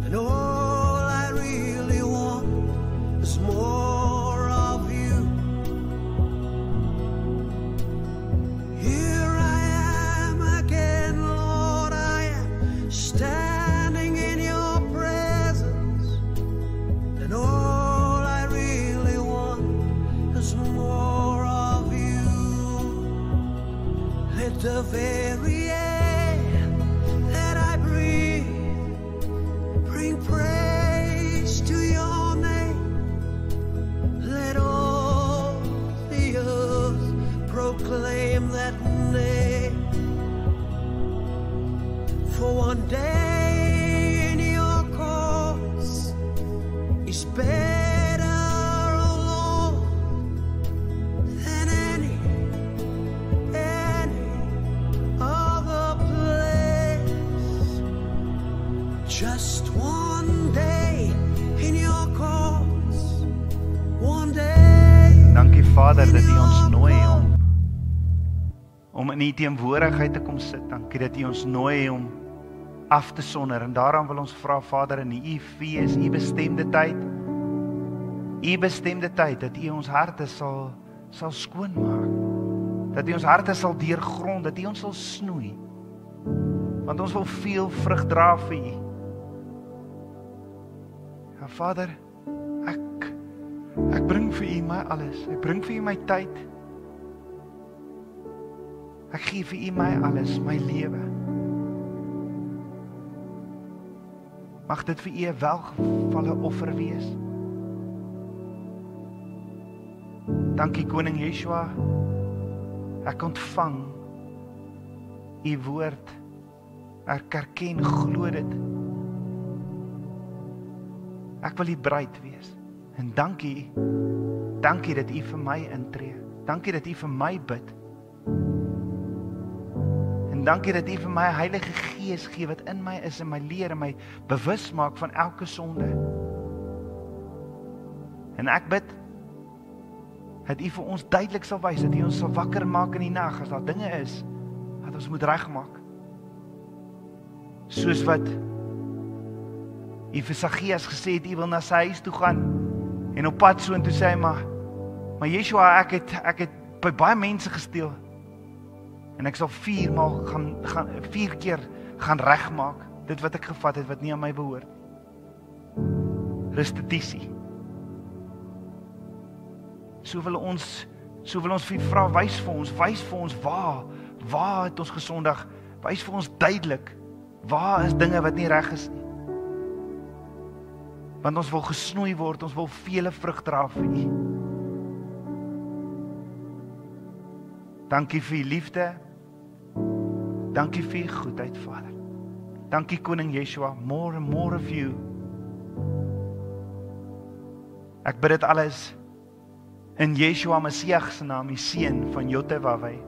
and all I really want is more of you. Here I am again, Lord, I am standing in your presence, and all I really want is more of you. Let the very air that I breathe bring praise to your name. Let all the earth proclaim that name. For one day in your courts is better, oh Lord, than any other place. Just one day in your courts, one day. Dankie Vader dat U ons nooi om in U teenwoordigheid te kom sit. Dankie dat U ons nooi om af te sonder, en daarom wil ons vra Vader in U fees, U bestemde tyd, dat U ons harte sal skoonmaak, dat U ons harte sal deurgrond, dat U ons sal snoei, want ons wil veel vrug dra vir U. Ja Vader, ek bring vir U my alles, ek bring vir U my tyd, ek gee vir U my alles, my lewe. Mag dit vir U 'n welgevalle offer wees. Dankie Koning Yeshua, ek ontvang U woord, ek erken, glo dit. Ek wil U bruid wees, en dankie dat U vir my intree, dankie dat U vir my bid, en dankie dat U vir my Heilige Gees gee wat in my is, en my leer en my bewus maak van elke sonde. En ek bid dat U vir ons duidelik sal wys, dat U ons sal wakker maak in die nag as daar dinge is wat ons moet regmaak. Soos wat U vir Saggeus gesê het, U wil na sy huis toe gaan, en op pad so en toe sê hy, maar Yeshua, ek het by baie mense gesteel, en ek sal 4 keer gaan regmaak, dit wat ek gevat het, wat nie aan my behoort. Restituisie. So wil ons vir vra, wys vir ons waar het ons gesondig, wys vir ons duidelik, waar is dinge wat nie reg is nie. Want ons wil gesnoei word, ons wil vele vrug dra vir U. Dankie vir U liefde, dankie vir U goedheid, Vader. Dankie Koning Yeshua, more and more of You. Ek bid dit alles in Yeshua Messiah se naam, die seun van Jotewaweh.